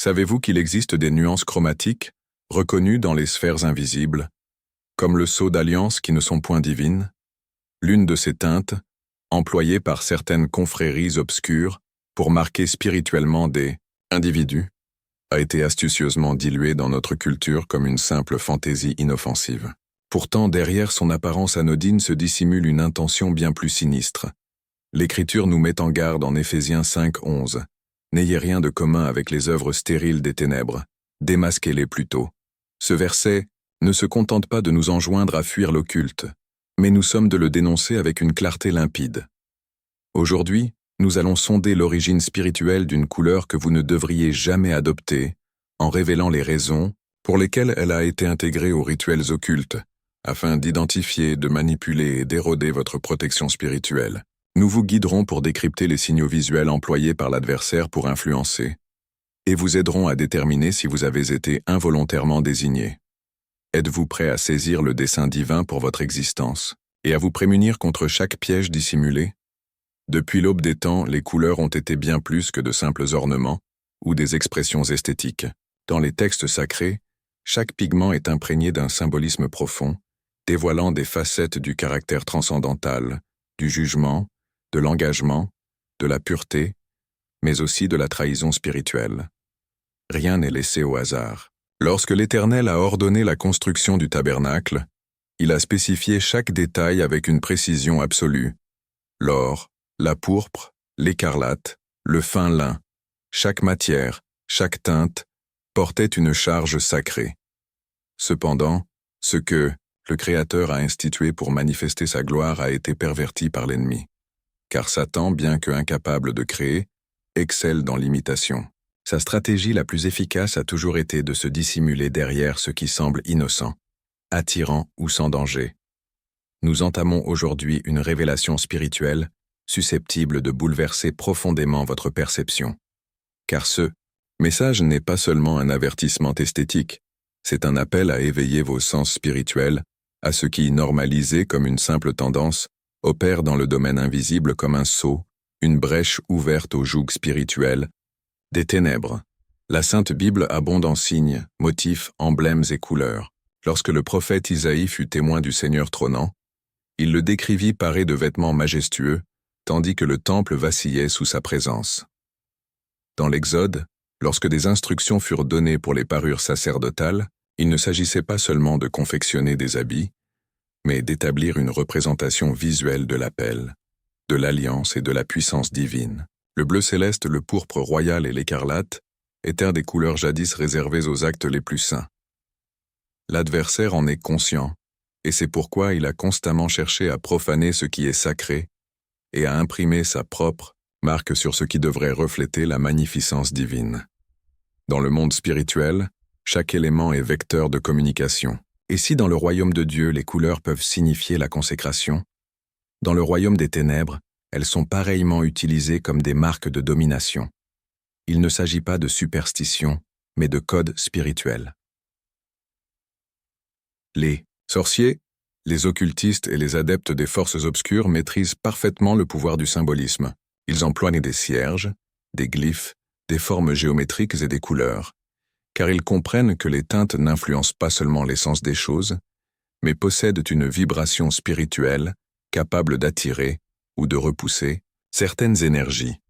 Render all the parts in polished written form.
Savez-vous qu'il existe des nuances chromatiques, reconnues dans les sphères invisibles, comme le sceau d'alliance qui ne sont point divines? L'une de ces teintes, employée par certaines confréries obscures pour marquer spirituellement des individus, a été astucieusement diluée dans notre culture comme une simple fantaisie inoffensive. Pourtant, derrière son apparence anodine se dissimule une intention bien plus sinistre. L'Écriture nous met en garde en Éphésiens 5:11. N'ayez rien de commun avec les œuvres stériles des ténèbres, démasquez-les plutôt. Ce verset ne se contente pas de nous enjoindre à fuir l'occulte, mais nous sommes de le dénoncer avec une clarté limpide. Aujourd'hui, nous allons sonder l'origine spirituelle d'une couleur que vous ne devriez jamais adopter, en révélant les raisons pour lesquelles elle a été intégrée aux rituels occultes, afin d'identifier, de manipuler et d'éroder votre protection spirituelle. Nous vous guiderons pour décrypter les signaux visuels employés par l'adversaire pour influencer, et vous aiderons à déterminer si vous avez été involontairement désigné. Êtes-vous prêt à saisir le dessein divin pour votre existence, et à vous prémunir contre chaque piège dissimulé? Depuis l'aube des temps, les couleurs ont été bien plus que de simples ornements ou des expressions esthétiques. Dans les textes sacrés, chaque pigment est imprégné d'un symbolisme profond, dévoilant des facettes du caractère transcendantal, du jugement, de l'engagement, de la pureté, mais aussi de la trahison spirituelle. Rien n'est laissé au hasard. Lorsque l'Éternel a ordonné la construction du tabernacle, il a spécifié chaque détail avec une précision absolue. L'or, la pourpre, l'écarlate, le fin lin, chaque matière, chaque teinte, portait une charge sacrée. Cependant, ce que le Créateur a institué pour manifester sa gloire a été perverti par l'ennemi. Car Satan, bien que incapable de créer, excelle dans l'imitation. Sa stratégie la plus efficace a toujours été de se dissimuler derrière ce qui semble innocent, attirant ou sans danger. Nous entamons aujourd'hui une révélation spirituelle susceptible de bouleverser profondément votre perception. Car ce message n'est pas seulement un avertissement esthétique, c'est un appel à éveiller vos sens spirituels à ce qui, normalisé comme une simple tendance, opère dans le domaine invisible comme un sceau, une brèche ouverte au joug spirituel, des ténèbres. La Sainte Bible abonde en signes, motifs, emblèmes et couleurs. Lorsque le prophète Isaïe fut témoin du Seigneur trônant, il le décrivit paré de vêtements majestueux, tandis que le temple vacillait sous sa présence. Dans l'Exode, lorsque des instructions furent données pour les parures sacerdotales, il ne s'agissait pas seulement de confectionner des habits, mais d'établir une représentation visuelle de l'appel, de l'alliance et de la puissance divine. Le bleu céleste, le pourpre royal et l'écarlate étaient des couleurs jadis réservées aux actes les plus saints. L'adversaire en est conscient, et c'est pourquoi il a constamment cherché à profaner ce qui est sacré et à imprimer sa propre marque sur ce qui devrait refléter la magnificence divine. Dans le monde spirituel, chaque élément est vecteur de communication. Et si dans le royaume de Dieu les couleurs peuvent signifier la consécration, dans le royaume des ténèbres, elles sont pareillement utilisées comme des marques de domination. Il ne s'agit pas de superstition, mais de code spirituel. Les sorciers, les occultistes et les adeptes des forces obscures maîtrisent parfaitement le pouvoir du symbolisme. Ils emploient des cierges, des glyphes, des formes géométriques et des couleurs, car ils comprennent que les teintes n'influencent pas seulement l'essence des choses, mais possèdent une vibration spirituelle capable d'attirer ou de repousser certaines énergies.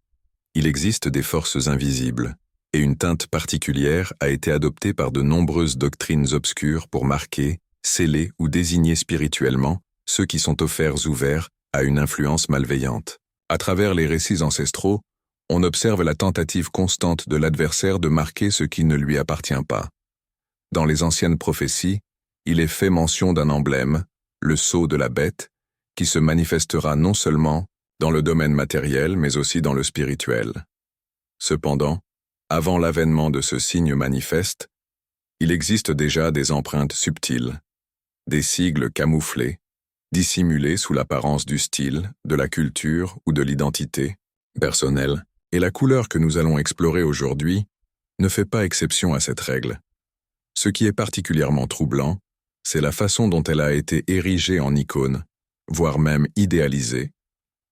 Il existe des forces invisibles, et une teinte particulière a été adoptée par de nombreuses doctrines obscures pour marquer, sceller ou désigner spirituellement ceux qui sont offerts ouverts à une influence malveillante. À travers les récits ancestraux, on observe la tentative constante de l'adversaire de marquer ce qui ne lui appartient pas. Dans les anciennes prophéties, il est fait mention d'un emblème, le sceau de la bête, qui se manifestera non seulement dans le domaine matériel, mais aussi dans le spirituel. Cependant, avant l'avènement de ce signe manifeste, il existe déjà des empreintes subtiles, des sigles camouflés, dissimulés sous l'apparence du style, de la culture ou de l'identité personnelle, et la couleur que nous allons explorer aujourd'hui ne fait pas exception à cette règle. Ce qui est particulièrement troublant, c'est la façon dont elle a été érigée en icône, voire même idéalisée,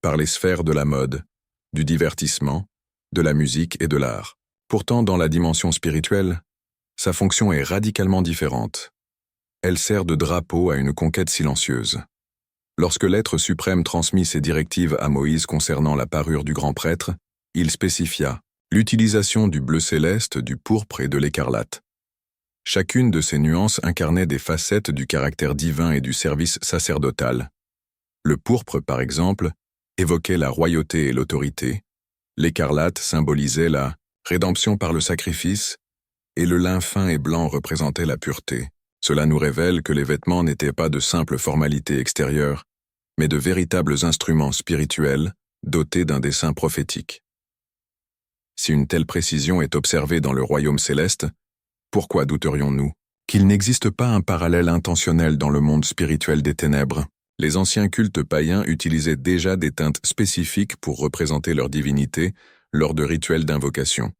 par les sphères de la mode, du divertissement, de la musique et de l'art. Pourtant, dans la dimension spirituelle, sa fonction est radicalement différente. Elle sert de drapeau à une conquête silencieuse. Lorsque l'être suprême transmit ses directives à Moïse concernant la parure du grand prêtre, il spécifia l'utilisation du bleu céleste, du pourpre et de l'écarlate. Chacune de ces nuances incarnait des facettes du caractère divin et du service sacerdotal. Le pourpre, par exemple, évoquait la royauté et l'autorité, l'écarlate symbolisait la rédemption par le sacrifice, et le lin fin et blanc représentait la pureté. Cela nous révèle que les vêtements n'étaient pas de simples formalités extérieures, mais de véritables instruments spirituels dotés d'un dessein prophétique. Si une telle précision est observée dans le royaume céleste, pourquoi douterions-nous qu'il n'existe pas un parallèle intentionnel dans le monde spirituel des ténèbres? Les anciens cultes païens utilisaient déjà des teintes spécifiques pour représenter leur divinité lors de rituels d'invocation.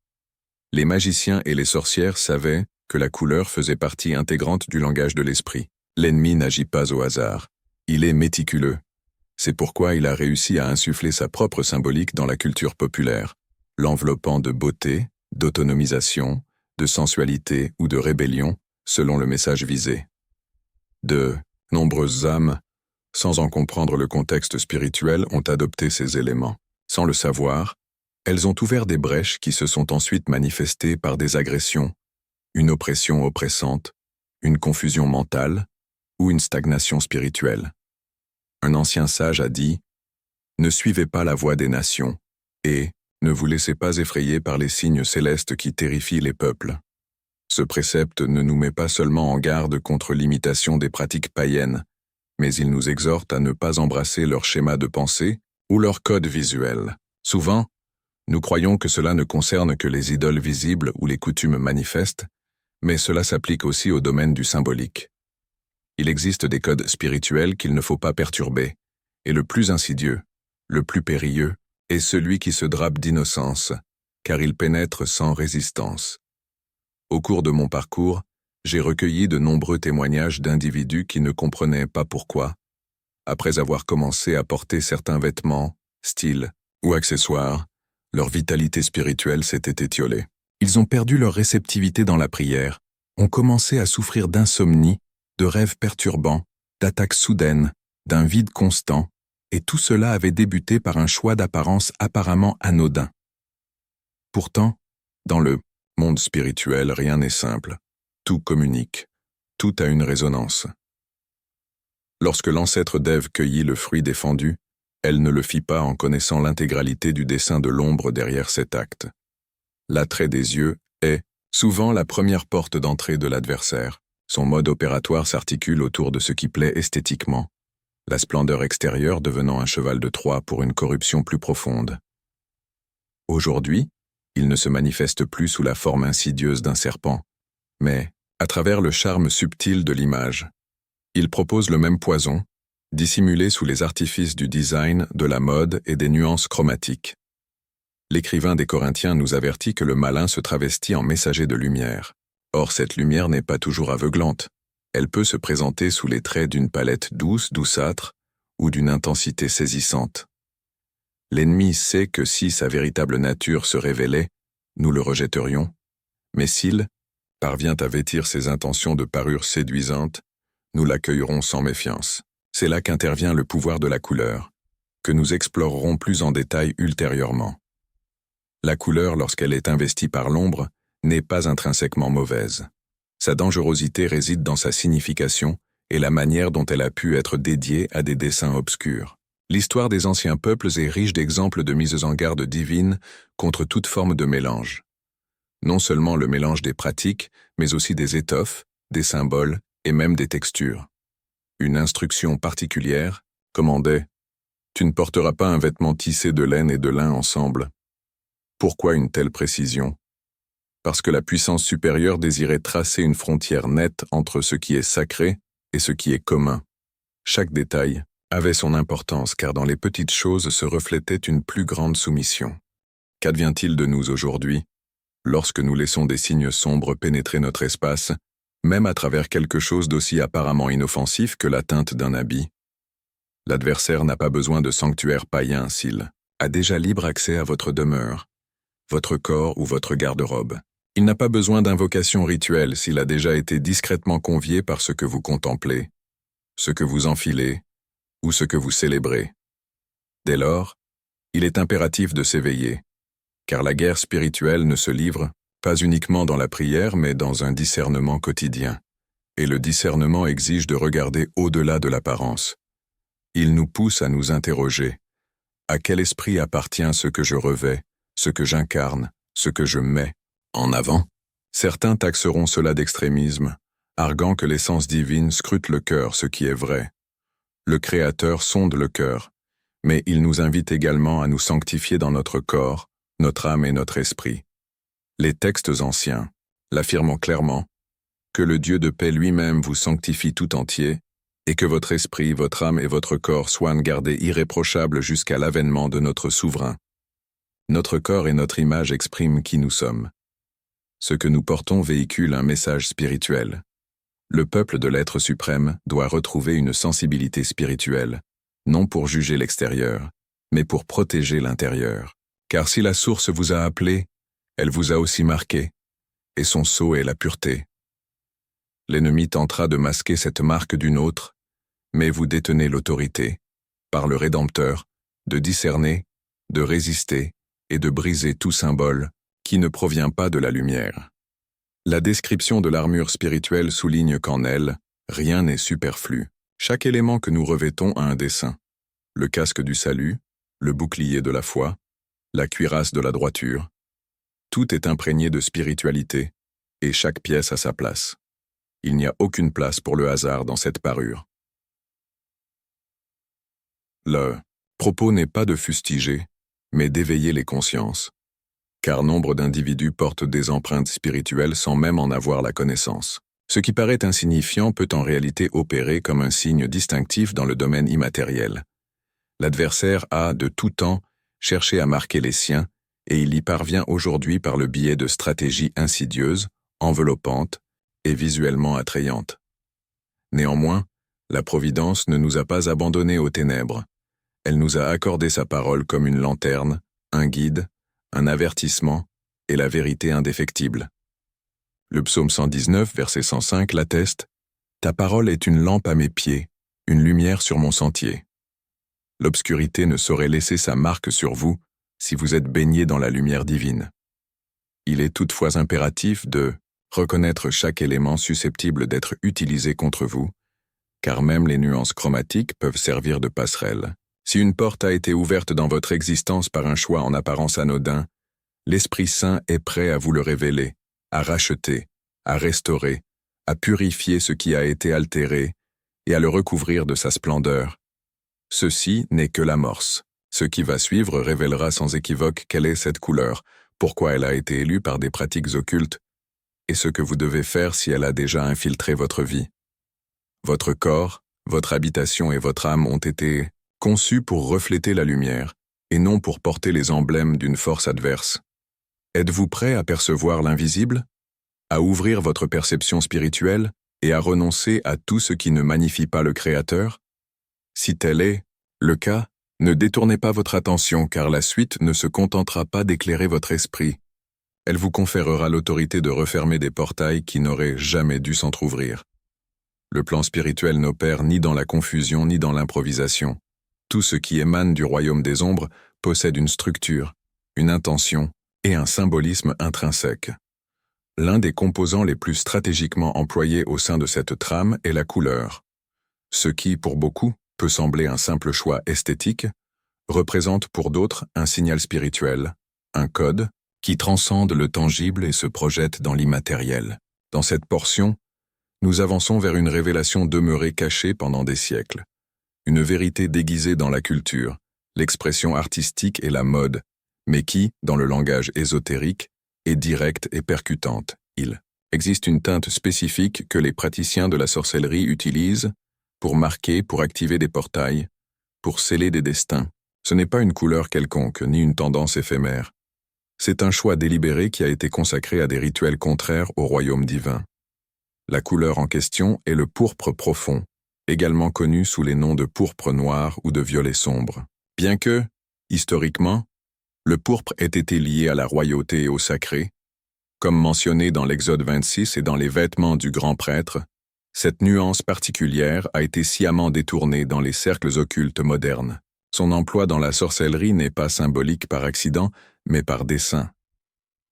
Les magiciens et les sorcières savaient que la couleur faisait partie intégrante du langage de l'esprit. L'ennemi n'agit pas au hasard. Il est méticuleux. C'est pourquoi il a réussi à insuffler sa propre symbolique dans la culture populaire, l'enveloppant de beauté, d'autonomisation, de sensualité ou de rébellion, selon le message visé. De nombreuses âmes, sans en comprendre le contexte spirituel, ont adopté ces éléments. Sans le savoir, elles ont ouvert des brèches qui se sont ensuite manifestées par des agressions, une oppression oppressante, une confusion mentale ou une stagnation spirituelle. Un ancien sage a dit « Ne suivez pas la voie des nations et ne vous laissez pas effrayer par les signes célestes qui terrifient les peuples. » Ce précepte ne nous met pas seulement en garde contre l'imitation des pratiques païennes, mais il nous exhorte à ne pas embrasser leur schéma de pensée ou leur code visuel. Souvent, nous croyons que cela ne concerne que les idoles visibles ou les coutumes manifestes, mais cela s'applique aussi au domaine du symbolique. Il existe des codes spirituels qu'il ne faut pas perturber, et le plus insidieux, le plus périlleux, est celui qui se drape d'innocence, car il pénètre sans résistance. Au cours de mon parcours, j'ai recueilli de nombreux témoignages d'individus qui ne comprenaient pas pourquoi, après avoir commencé à porter certains vêtements, styles ou accessoires, leur vitalité spirituelle s'était étiolée. Ils ont perdu leur réceptivité dans la prière, ont commencé à souffrir d'insomnie, de rêves perturbants, d'attaques soudaines, d'un vide constant, et tout cela avait débuté par un choix d'apparence apparemment anodin. Pourtant, dans le monde spirituel, rien n'est simple. Tout communique, tout a une résonance. Lorsque l'ancêtre d'Ève cueillit le fruit défendu, elle ne le fit pas en connaissant l'intégralité du dessein de l'ombre derrière cet acte. L'attrait des yeux est souvent la première porte d'entrée de l'adversaire. Son mode opératoire s'articule autour de ce qui plaît esthétiquement, la splendeur extérieure devenant un cheval de Troie pour une corruption plus profonde. Aujourd'hui, il ne se manifeste plus sous la forme insidieuse d'un serpent, mais à travers le charme subtil de l'image. Il propose le même poison, dissimulé sous les artifices du design, de la mode et des nuances chromatiques. L'écrivain des Corinthiens nous avertit que le malin se travestit en messager de lumière. Or, cette lumière n'est pas toujours aveuglante. Elle peut se présenter sous les traits d'une palette douce, douceâtre, ou d'une intensité saisissante. L'ennemi sait que si sa véritable nature se révélait, nous le rejetterions, mais s'il parvient à vêtir ses intentions de parures séduisantes, nous l'accueillerons sans méfiance. C'est là qu'intervient le pouvoir de la couleur, que nous explorerons plus en détail ultérieurement. La couleur, lorsqu'elle est investie par l'ombre, n'est pas intrinsèquement mauvaise. Sa dangerosité réside dans sa signification et la manière dont elle a pu être dédiée à des desseins obscurs. L'histoire des anciens peuples est riche d'exemples de mises en garde divines contre toute forme de mélange. Non seulement le mélange des pratiques, mais aussi des étoffes, des symboles et même des textures. Une instruction particulière commandait « Tu ne porteras pas un vêtement tissé de laine et de lin ensemble. » Pourquoi une telle précision? Parce que la puissance supérieure désirait tracer une frontière nette entre ce qui est sacré et ce qui est commun. Chaque détail avait son importance car dans les petites choses se reflétait une plus grande soumission. Qu'advient-il de nous aujourd'hui, lorsque nous laissons des signes sombres pénétrer notre espace, même à travers quelque chose d'aussi apparemment inoffensif que la teinte d'un habit? L'adversaire n'a pas besoin de sanctuaire païen s'il a déjà libre accès à votre demeure. votre corps ou votre garde-robe. Il n'a pas besoin d'invocation rituelle s'il a déjà été discrètement convié par ce que vous contemplez, ce que vous enfilez ou ce que vous célébrez. Dès lors, il est impératif de s'éveiller, car la guerre spirituelle ne se livre pas uniquement dans la prière mais dans un discernement quotidien. Et le discernement exige de regarder au-delà de l'apparence. Il nous pousse à nous interroger. À quel esprit appartient ce que je revêt, ce que j'incarne, ce que je mets en avant? Certains taxeront cela d'extrémisme, arguant que l'essence divine scrute le cœur, ce qui est vrai. Le Créateur sonde le cœur, mais il nous invite également à nous sanctifier dans notre corps, notre âme et notre esprit. Les textes anciens l'affirment clairement, que le Dieu de paix lui-même vous sanctifie tout entier, et que votre esprit, votre âme et votre corps soient gardés irréprochables jusqu'à l'avènement de notre souverain. Notre corps et notre image expriment qui nous sommes. Ce que nous portons véhicule un message spirituel. Le peuple de l'être suprême doit retrouver une sensibilité spirituelle, non pour juger l'extérieur, mais pour protéger l'intérieur. Car si la source vous a appelé, elle vous a aussi marqué, et son sceau est la pureté. L'ennemi tentera de masquer cette marque d'une autre, mais vous détenez l'autorité, par le Rédempteur, de discerner, de résister et de briser tout symbole qui ne provient pas de la lumière. La description de l'armure spirituelle souligne qu'en elle, rien n'est superflu. Chaque élément que nous revêtons a un dessein. Le casque du salut, le bouclier de la foi, la cuirasse de la droiture. Tout est imprégné de spiritualité, et chaque pièce a sa place. Il n'y a aucune place pour le hasard dans cette parure. Le propos n'est pas de fustiger, mais d'éveiller les consciences, car nombre d'individus portent des empreintes spirituelles sans même en avoir la connaissance. Ce qui paraît insignifiant peut en réalité opérer comme un signe distinctif dans le domaine immatériel. L'adversaire a, de tout temps, cherché à marquer les siens, et il y parvient aujourd'hui par le biais de stratégies insidieuses, enveloppantes, et visuellement attrayante. Néanmoins, la Providence ne nous a pas abandonnés aux ténèbres. Elle nous a accordé sa parole comme une lanterne, un guide, un avertissement et la vérité indéfectible. Le psaume 119, verset 105 l'atteste, « Ta parole est une lampe à mes pieds, une lumière sur mon sentier. » L'obscurité ne saurait laisser sa marque sur vous si vous êtes baigné dans la lumière divine. Il est toutefois impératif de reconnaître chaque élément susceptible d'être utilisé contre vous, car même les nuances chromatiques peuvent servir de passerelle. Si une porte a été ouverte dans votre existence par un choix en apparence anodin, l'Esprit Saint est prêt à vous le révéler, à racheter, à restaurer, à purifier ce qui a été altéré et à le recouvrir de sa splendeur. Ceci n'est que l'amorce. Ce qui va suivre révélera sans équivoque quelle est cette couleur, pourquoi elle a été élue par des pratiques occultes, et ce que vous devez faire si elle a déjà infiltré votre vie. Votre corps, votre habitation et votre âme ont été conçus pour refléter la lumière, et non pour porter les emblèmes d'une force adverse. Êtes-vous prêt à percevoir l'invisible, à ouvrir votre perception spirituelle et à renoncer à tout ce qui ne magnifie pas le Créateur? Si tel est le cas, ne détournez pas votre attention car la suite ne se contentera pas d'éclairer votre esprit. Elle vous conférera l'autorité de refermer des portails qui n'auraient jamais dû s'entr'ouvrir. Le plan spirituel n'opère ni dans la confusion ni dans l'improvisation. Tout ce qui émane du royaume des ombres possède une structure, une intention et un symbolisme intrinsèque. L'un des composants les plus stratégiquement employés au sein de cette trame est la couleur. Ce qui, pour beaucoup, peut sembler un simple choix esthétique, représente pour d'autres un signal spirituel, un code, qui transcende le tangible et se projette dans l'immatériel. Dans cette portion, nous avançons vers une révélation demeurée cachée pendant des siècles. Une vérité déguisée dans la culture, l'expression artistique et la mode, mais qui, dans le langage ésotérique, est directe et percutante. Il existe une teinte spécifique que les praticiens de la sorcellerie utilisent pour marquer, pour activer des portails, pour sceller des destins. Ce n'est pas une couleur quelconque, ni une tendance éphémère. C'est un choix délibéré qui a été consacré à des rituels contraires au royaume divin. La couleur en question est le pourpre profond, également connu sous les noms de pourpre noir ou de violet sombre. Bien que, historiquement, Le pourpre était lié à la royauté et au sacré. Comme mentionné dans l'Exode 26 et dans les vêtements du grand prêtre, cette nuance particulière a été sciemment détournée dans les cercles occultes modernes. Son emploi dans la sorcellerie n'est pas symbolique par accident, mais par dessein.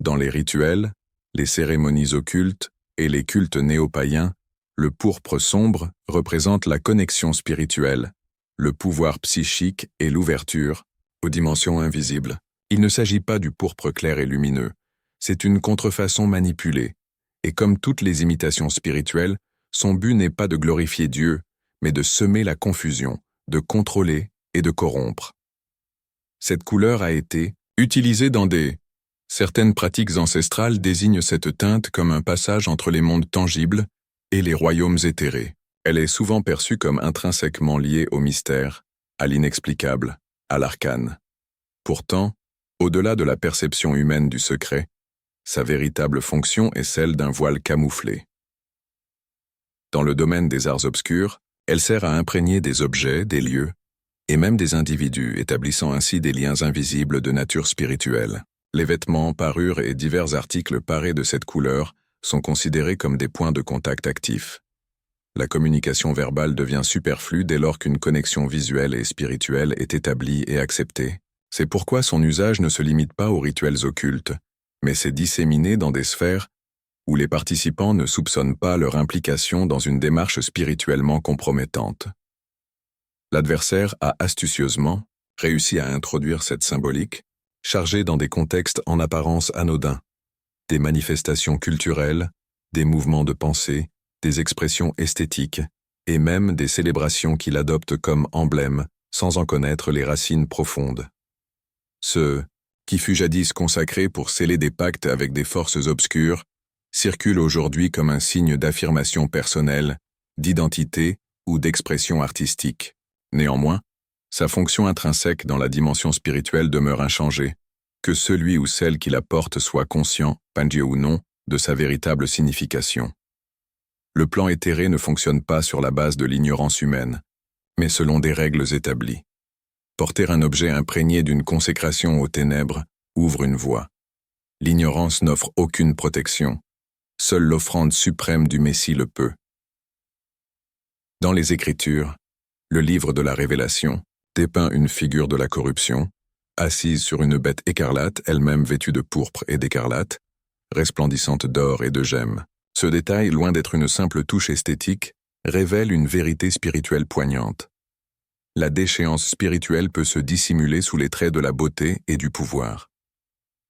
Dans les rituels, les cérémonies occultes et les cultes néo-païens, le pourpre sombre représente la connexion spirituelle, le pouvoir psychique et l'ouverture aux dimensions invisibles. Il ne s'agit pas du pourpre clair et lumineux, c'est une contrefaçon manipulée, et comme toutes les imitations spirituelles, son but n'est pas de glorifier Dieu, mais de semer la confusion, de contrôler et de corrompre. Cette couleur a été utilisée dans certaines pratiques ancestrales désignent cette teinte comme un passage entre les mondes tangibles et les royaumes éthérés. Elle est souvent perçue comme intrinsèquement liée au mystère, à l'inexplicable, à l'arcane. Pourtant, au-delà de la perception humaine du secret, sa véritable fonction est celle d'un voile camouflé. Dans le domaine des arts obscurs, elle sert à imprégner des objets, des lieux, et même des individus, établissant ainsi des liens invisibles de nature spirituelle. Les vêtements, parures et divers articles parés de cette couleur sont considérés comme des points de contact actifs. La communication verbale devient superflue dès lors qu'une connexion visuelle et spirituelle est établie et acceptée. C'est pourquoi son usage ne se limite pas aux rituels occultes, mais s'est disséminé dans des sphères où les participants ne soupçonnent pas leur implication dans une démarche spirituellement compromettante. L'adversaire a astucieusement réussi à introduire cette symbolique, chargée dans des contextes en apparence anodins, des manifestations culturelles, des mouvements de pensée, des expressions esthétiques, et même des célébrations qu'il adopte comme emblème, sans en connaître les racines profondes. Ce qui fut jadis consacré pour sceller des pactes avec des forces obscures, circule aujourd'hui comme un signe d'affirmation personnelle, d'identité ou d'expression artistique. Néanmoins, sa fonction intrinsèque dans la dimension spirituelle demeure inchangée, que celui ou celle qui la porte soit conscient, Pandieu ou non, de sa véritable signification. Le plan éthéré ne fonctionne pas sur la base de l'ignorance humaine, mais selon des règles établies. Porter un objet imprégné d'une consécration aux ténèbres ouvre une voie. L'ignorance n'offre aucune protection. Seule l'offrande suprême du Messie le peut. Dans les Écritures, le livre de la Révélation dépeint une figure de la corruption, assise sur une bête écarlate, elle-même vêtue de pourpre et d'écarlate, resplendissante d'or et de gemmes. Ce détail, loin d'être une simple touche esthétique, révèle une vérité spirituelle poignante. La déchéance spirituelle peut se dissimuler sous les traits de la beauté et du pouvoir.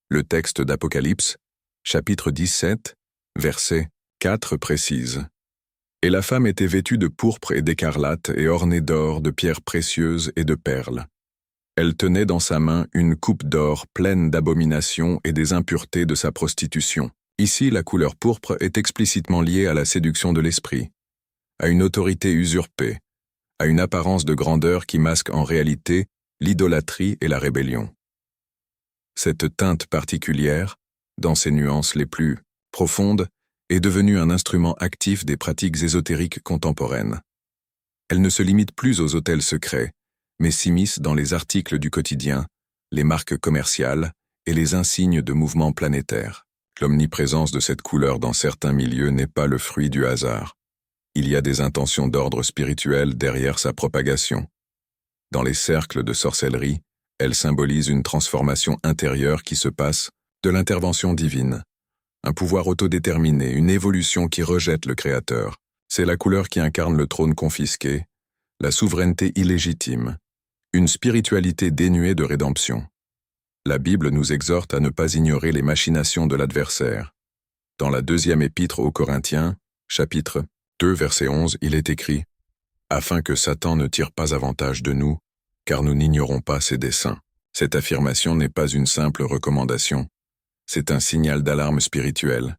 Le texte d'Apocalypse, chapitre 17, verset 4 précise. « Et la femme était vêtue de pourpre et d'écarlate et ornée d'or, de pierres précieuses et de perles. Elle tenait dans sa main une coupe d'or pleine d'abominations et des impuretés de sa prostitution. » Ici, la couleur pourpre est explicitement liée à la séduction de l'esprit, à une autorité usurpée, à une apparence de grandeur qui masque en réalité l'idolâtrie et la rébellion. Cette teinte particulière, dans ses nuances les plus profondes, est devenue un instrument actif des pratiques ésotériques contemporaines. Elle ne se limite plus aux autels secrets, mais s'immisce dans les articles du quotidien, les marques commerciales et les insignes de mouvements planétaires. L'omniprésence de cette couleur dans certains milieux n'est pas le fruit du hasard. Il y a des intentions d'ordre spirituel derrière sa propagation. Dans les cercles de sorcellerie, elle symbolise une transformation intérieure qui se passe de l'intervention divine. Un pouvoir autodéterminé, une évolution qui rejette le Créateur. C'est la couleur qui incarne le trône confisqué, la souveraineté illégitime, une spiritualité dénuée de rédemption. La Bible nous exhorte à ne pas ignorer les machinations de l'adversaire. Dans la deuxième épître aux Corinthiens, chapitre 2, verset 11, il est écrit « Afin que Satan ne tire pas avantage de nous, car nous n'ignorons pas ses desseins. » Cette affirmation n'est pas une simple recommandation, c'est un signal d'alarme spirituelle.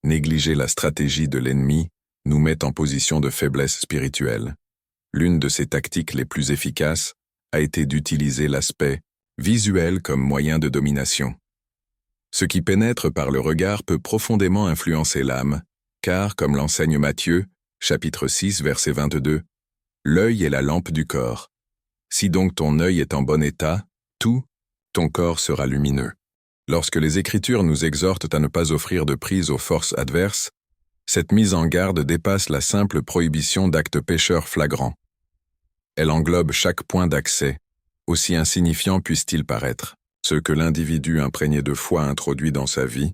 Négliger la stratégie de l'ennemi nous met en position de faiblesse spirituelle. L'une de ses tactiques les plus efficaces a été d'utiliser l'aspect visuel comme moyen de domination. Ce qui pénètre par le regard peut profondément influencer l'âme, car, comme l'enseigne Matthieu, chapitre 6, verset 22, « L'œil est la lampe du corps. Si donc ton œil est en bon état, tout, ton corps sera lumineux. Lorsque les Écritures nous exhortent à ne pas offrir de prise aux forces adverses, cette mise en garde dépasse la simple prohibition d'actes pécheurs flagrants. Elle englobe chaque point d'accès, aussi insignifiant puisse-t-il paraître, ce que l'individu imprégné de foi introduit dans sa vie,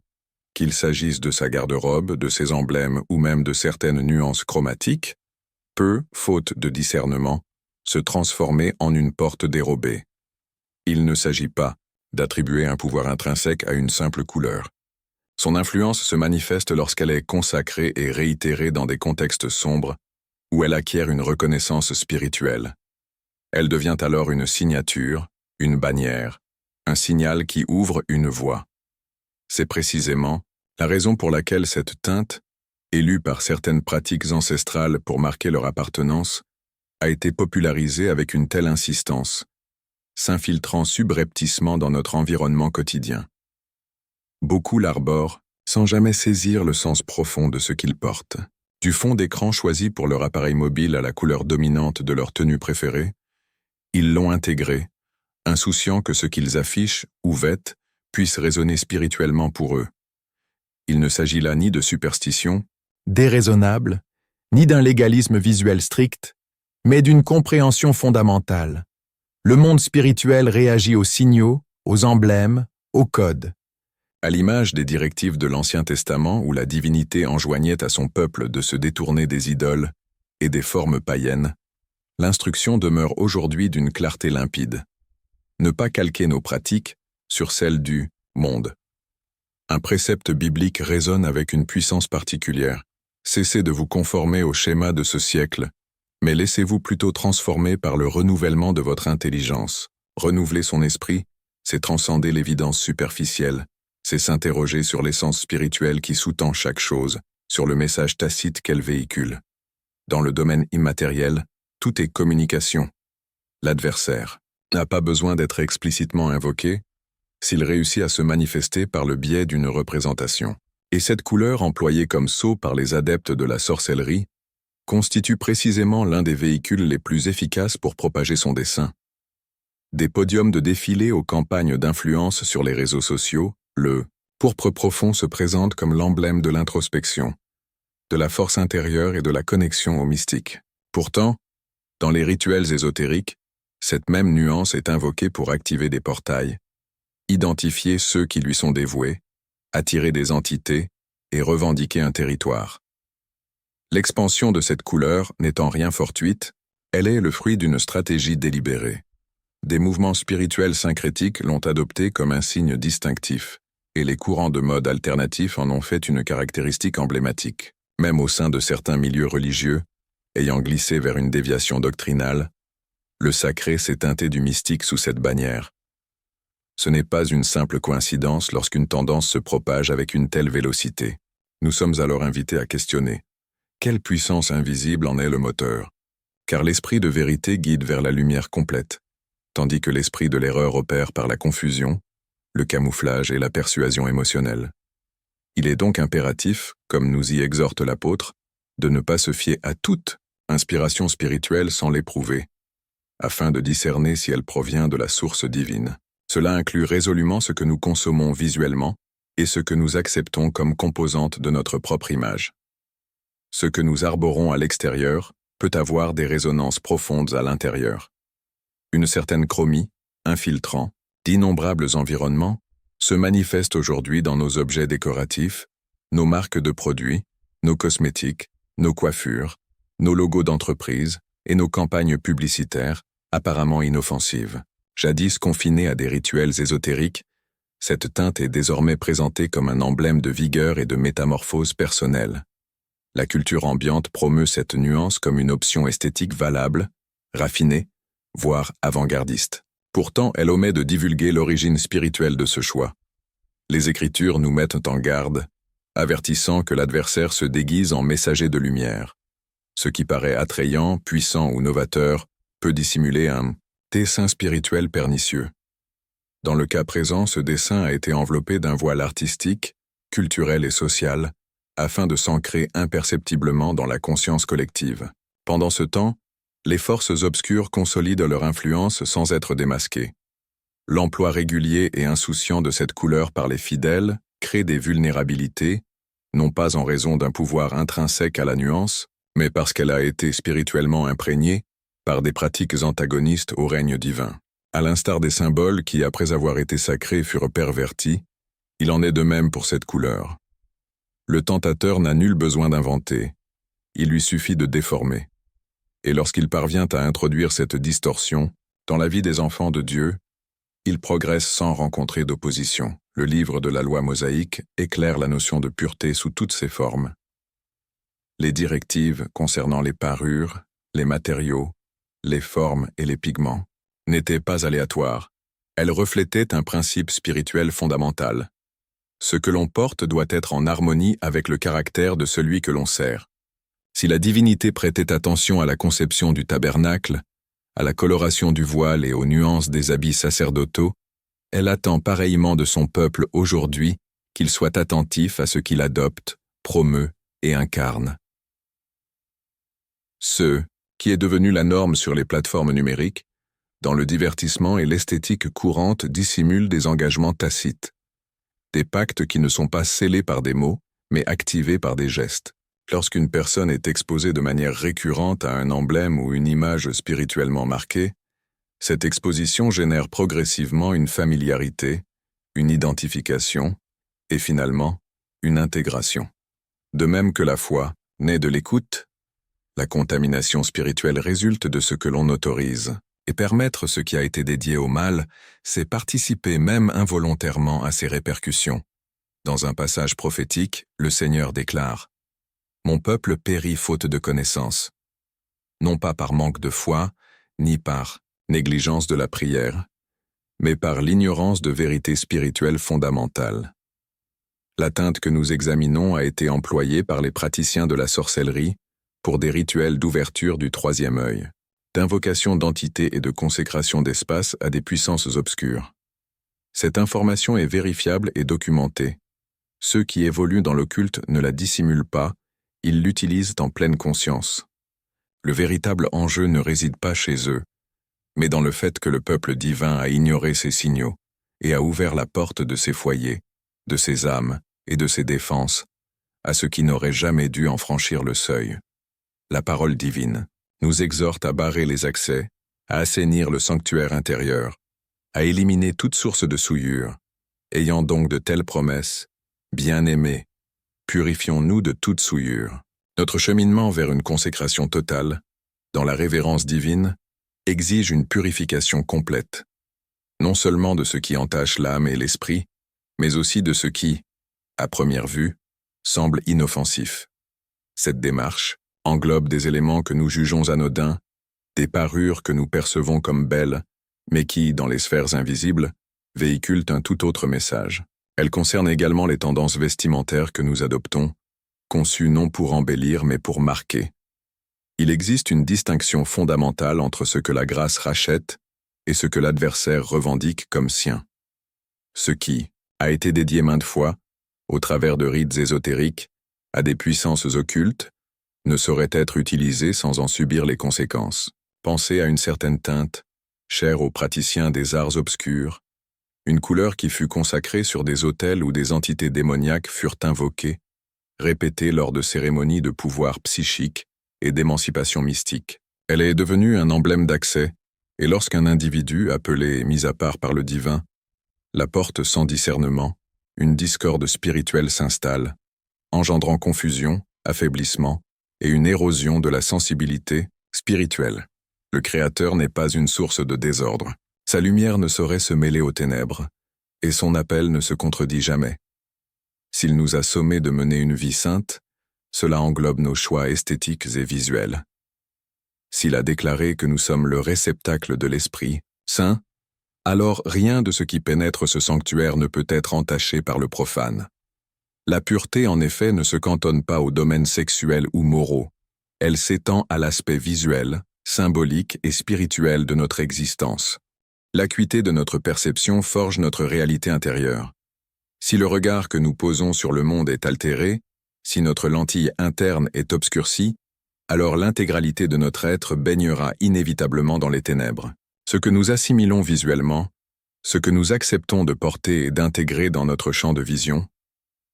qu'il s'agisse de sa garde-robe, de ses emblèmes ou même de certaines nuances chromatiques, peut, faute de discernement, se transformer en une porte dérobée. Il ne s'agit pas d'attribuer un pouvoir intrinsèque à une simple couleur. Son influence se manifeste lorsqu'elle est consacrée et réitérée dans des contextes sombres, où elle acquiert une reconnaissance spirituelle. Elle devient alors une signature, une bannière, un signal qui ouvre une voie. C'est précisément la raison pour laquelle cette teinte, élue par certaines pratiques ancestrales pour marquer leur appartenance, a été popularisée avec une telle insistance, s'infiltrant subrepticement dans notre environnement quotidien. Beaucoup l'arborent sans jamais saisir le sens profond de ce qu'ils portent. Du fond d'écran choisi pour leur appareil mobile à la couleur dominante de leur tenue préférée, ils l'ont intégré, insouciants que ce qu'ils affichent ou vêtent puisse résonner spirituellement pour eux. Il ne s'agit là ni de superstition, déraisonnable, ni d'un légalisme visuel strict, mais d'une compréhension fondamentale. Le monde spirituel réagit aux signaux, aux emblèmes, aux codes. À l'image des directives de l'Ancien Testament où la divinité enjoignait à son peuple de se détourner des idoles et des formes païennes, l'instruction demeure aujourd'hui d'une clarté limpide. Ne pas calquer nos pratiques sur celles du monde. Un précepte biblique résonne avec une puissance particulière. Cessez de vous conformer au schéma de ce siècle, mais laissez-vous plutôt transformer par le renouvellement de votre intelligence. Renouveler son esprit, c'est transcender l'évidence superficielle, c'est s'interroger sur l'essence spirituelle qui sous-tend chaque chose, sur le message tacite qu'elle véhicule. Dans le domaine immatériel, tout est communication. L'adversaire n'a pas besoin d'être explicitement invoqué s'il réussit à se manifester par le biais d'une représentation. Et cette couleur employée comme sceau par les adeptes de la sorcellerie constitue précisément l'un des véhicules les plus efficaces pour propager son dessein. Des podiums de défilé aux campagnes d'influence sur les réseaux sociaux, le pourpre profond se présente comme l'emblème de l'introspection, de la force intérieure et de la connexion au mystique. Pourtant, dans les rituels ésotériques, cette même nuance est invoquée pour activer des portails, identifier ceux qui lui sont dévoués, attirer des entités et revendiquer un territoire. L'expansion de cette couleur n'est en rien fortuite, elle est le fruit d'une stratégie délibérée. Des mouvements spirituels syncrétiques l'ont adoptée comme un signe distinctif, et les courants de mode alternatifs en ont fait une caractéristique emblématique. Même au sein de certains milieux religieux, ayant glissé vers une déviation doctrinale, le sacré s'est teinté du mystique sous cette bannière. Ce n'est pas une simple coïncidence lorsqu'une tendance se propage avec une telle vélocité. Nous sommes alors invités à questionner. Quelle puissance invisible en est le moteur? Car l'esprit de vérité guide vers la lumière complète, tandis que l'esprit de l'erreur opère par la confusion, le camouflage et la persuasion émotionnelle. Il est donc impératif, comme nous y exhorte l'apôtre, de ne pas se fier à toute inspiration spirituelle sans l'éprouver, afin de discerner si elle provient de la source divine. Cela inclut résolument ce que nous consommons visuellement et ce que nous acceptons comme composante de notre propre image. Ce que nous arborons à l'extérieur peut avoir des résonances profondes à l'intérieur. Une certaine chromie, infiltrant d'innombrables environnements, se manifeste aujourd'hui dans nos objets décoratifs, nos marques de produits, nos cosmétiques, nos coiffures, nos logos d'entreprise et nos campagnes publicitaires, apparemment inoffensives. Jadis confinée à des rituels ésotériques, cette teinte est désormais présentée comme un emblème de vigueur et de métamorphose personnelle. La culture ambiante promeut cette nuance comme une option esthétique valable, raffinée, voire avant-gardiste. Pourtant, elle omet de divulguer l'origine spirituelle de ce choix. Les Écritures nous mettent en garde, avertissant que l'adversaire se déguise en messager de lumière. Ce qui paraît attrayant, puissant ou novateur peut dissimuler un dessein spirituel pernicieux. Dans le cas présent, ce dessein a été enveloppé d'un voile artistique, culturel et social, afin de s'ancrer imperceptiblement dans la conscience collective. Pendant ce temps, les forces obscures consolident leur influence sans être démasquées. L'emploi régulier et insouciant de cette couleur par les fidèles crée des vulnérabilités, non pas en raison d'un pouvoir intrinsèque à la nuance, mais parce qu'elle a été spirituellement imprégnée par des pratiques antagonistes au règne divin. À l'instar des symboles qui, après avoir été sacrés, furent pervertis, il en est de même pour cette couleur. Le tentateur n'a nul besoin d'inventer, il lui suffit de déformer. Et lorsqu'il parvient à introduire cette distorsion dans la vie des enfants de Dieu, il progresse sans rencontrer d'opposition. Le livre de la loi mosaïque éclaire la notion de pureté sous toutes ses formes. Les directives concernant les parures, les matériaux, les formes et les pigments n'étaient pas aléatoires. Elles reflétaient un principe spirituel fondamental. Ce que l'on porte doit être en harmonie avec le caractère de celui que l'on sert. Si la divinité prêtait attention à la conception du tabernacle, à la coloration du voile et aux nuances des habits sacerdotaux, elle attend pareillement de son peuple aujourd'hui qu'il soit attentif à ce qu'il adopte, promeut et incarne. Ce qui est devenu la norme sur les plateformes numériques, dans le divertissement et l'esthétique courante dissimule des engagements tacites, des pactes qui ne sont pas scellés par des mots, mais activés par des gestes. Lorsqu'une personne est exposée de manière récurrente à un emblème ou une image spirituellement marquée, cette exposition génère progressivement une familiarité, une identification et finalement une intégration. De même que la foi naît de l'écoute, la contamination spirituelle résulte de ce que l'on autorise, et permettre ce qui a été dédié au mal, c'est participer même involontairement à ses répercussions. Dans un passage prophétique, le Seigneur déclare « Mon peuple périt faute de connaissance, non pas par manque de foi, ni par négligence de la prière, mais par l'ignorance de vérités spirituelles fondamentales. » La teinte que nous examinons a été employée par les praticiens de la sorcellerie pour des rituels d'ouverture du troisième œil, d'invocation d'entités et de consécration d'espace à des puissances obscures. Cette information est vérifiable et documentée. Ceux qui évoluent dans l'occulte ne la dissimulent pas, ils l'utilisent en pleine conscience. Le véritable enjeu ne réside pas chez eux, mais dans le fait que le peuple divin a ignoré ces signaux et a ouvert la porte de ses foyers, de ses âmes et de ses défenses à ceux qui n'auraient jamais dû en franchir le seuil. La parole divine nous exhorte à barrer les accès, à assainir le sanctuaire intérieur, à éliminer toute source de souillure, ayant donc de telles promesses, bien-aimés, purifions-nous de toute souillure. Notre cheminement vers une consécration totale, dans la révérence divine, exige une purification complète, non seulement de ce qui entache l'âme et l'esprit, mais aussi de ce qui, à première vue, semble inoffensif. Cette démarche englobe des éléments que nous jugeons anodins, des parures que nous percevons comme belles, mais qui, dans les sphères invisibles, véhiculent un tout autre message. Elle concerne également les tendances vestimentaires que nous adoptons, conçues non pour embellir mais pour marquer. Il existe une distinction fondamentale entre ce que la grâce rachète et ce que l'adversaire revendique comme sien. Ce qui a été dédié maintes fois, au travers de rites ésotériques, à des puissances occultes, ne saurait être utilisé sans en subir les conséquences. Pensez à une certaine teinte, chère aux praticiens des arts obscurs, une couleur qui fut consacrée sur des autels où des entités démoniaques furent invoquées, répétées lors de cérémonies de pouvoir psychique et d'émancipation mystique. Elle est devenue un emblème d'accès, et lorsqu'un individu, appelé mis à part par le divin, la porte sans discernement, une discorde spirituelle s'installe, engendrant confusion, affaiblissement et une érosion de la sensibilité spirituelle. Le Créateur n'est pas une source de désordre. Sa lumière ne saurait se mêler aux ténèbres, et son appel ne se contredit jamais. S'il nous a sommés de mener une vie sainte, cela englobe nos choix esthétiques et visuels. S'il a déclaré que nous sommes le réceptacle de l'Esprit Saint, alors rien de ce qui pénètre ce sanctuaire ne peut être entaché par le profane. La pureté, en effet, ne se cantonne pas aux domaines sexuels ou moraux. Elle s'étend à l'aspect visuel, symbolique et spirituel de notre existence. L'acuité de notre perception forge notre réalité intérieure. Si le regard que nous posons sur le monde est altéré, si notre lentille interne est obscurcie, alors l'intégralité de notre être baignera inévitablement dans les ténèbres. Ce que nous assimilons visuellement Ce que nous acceptons de porter et d'intégrer dans notre champ de vision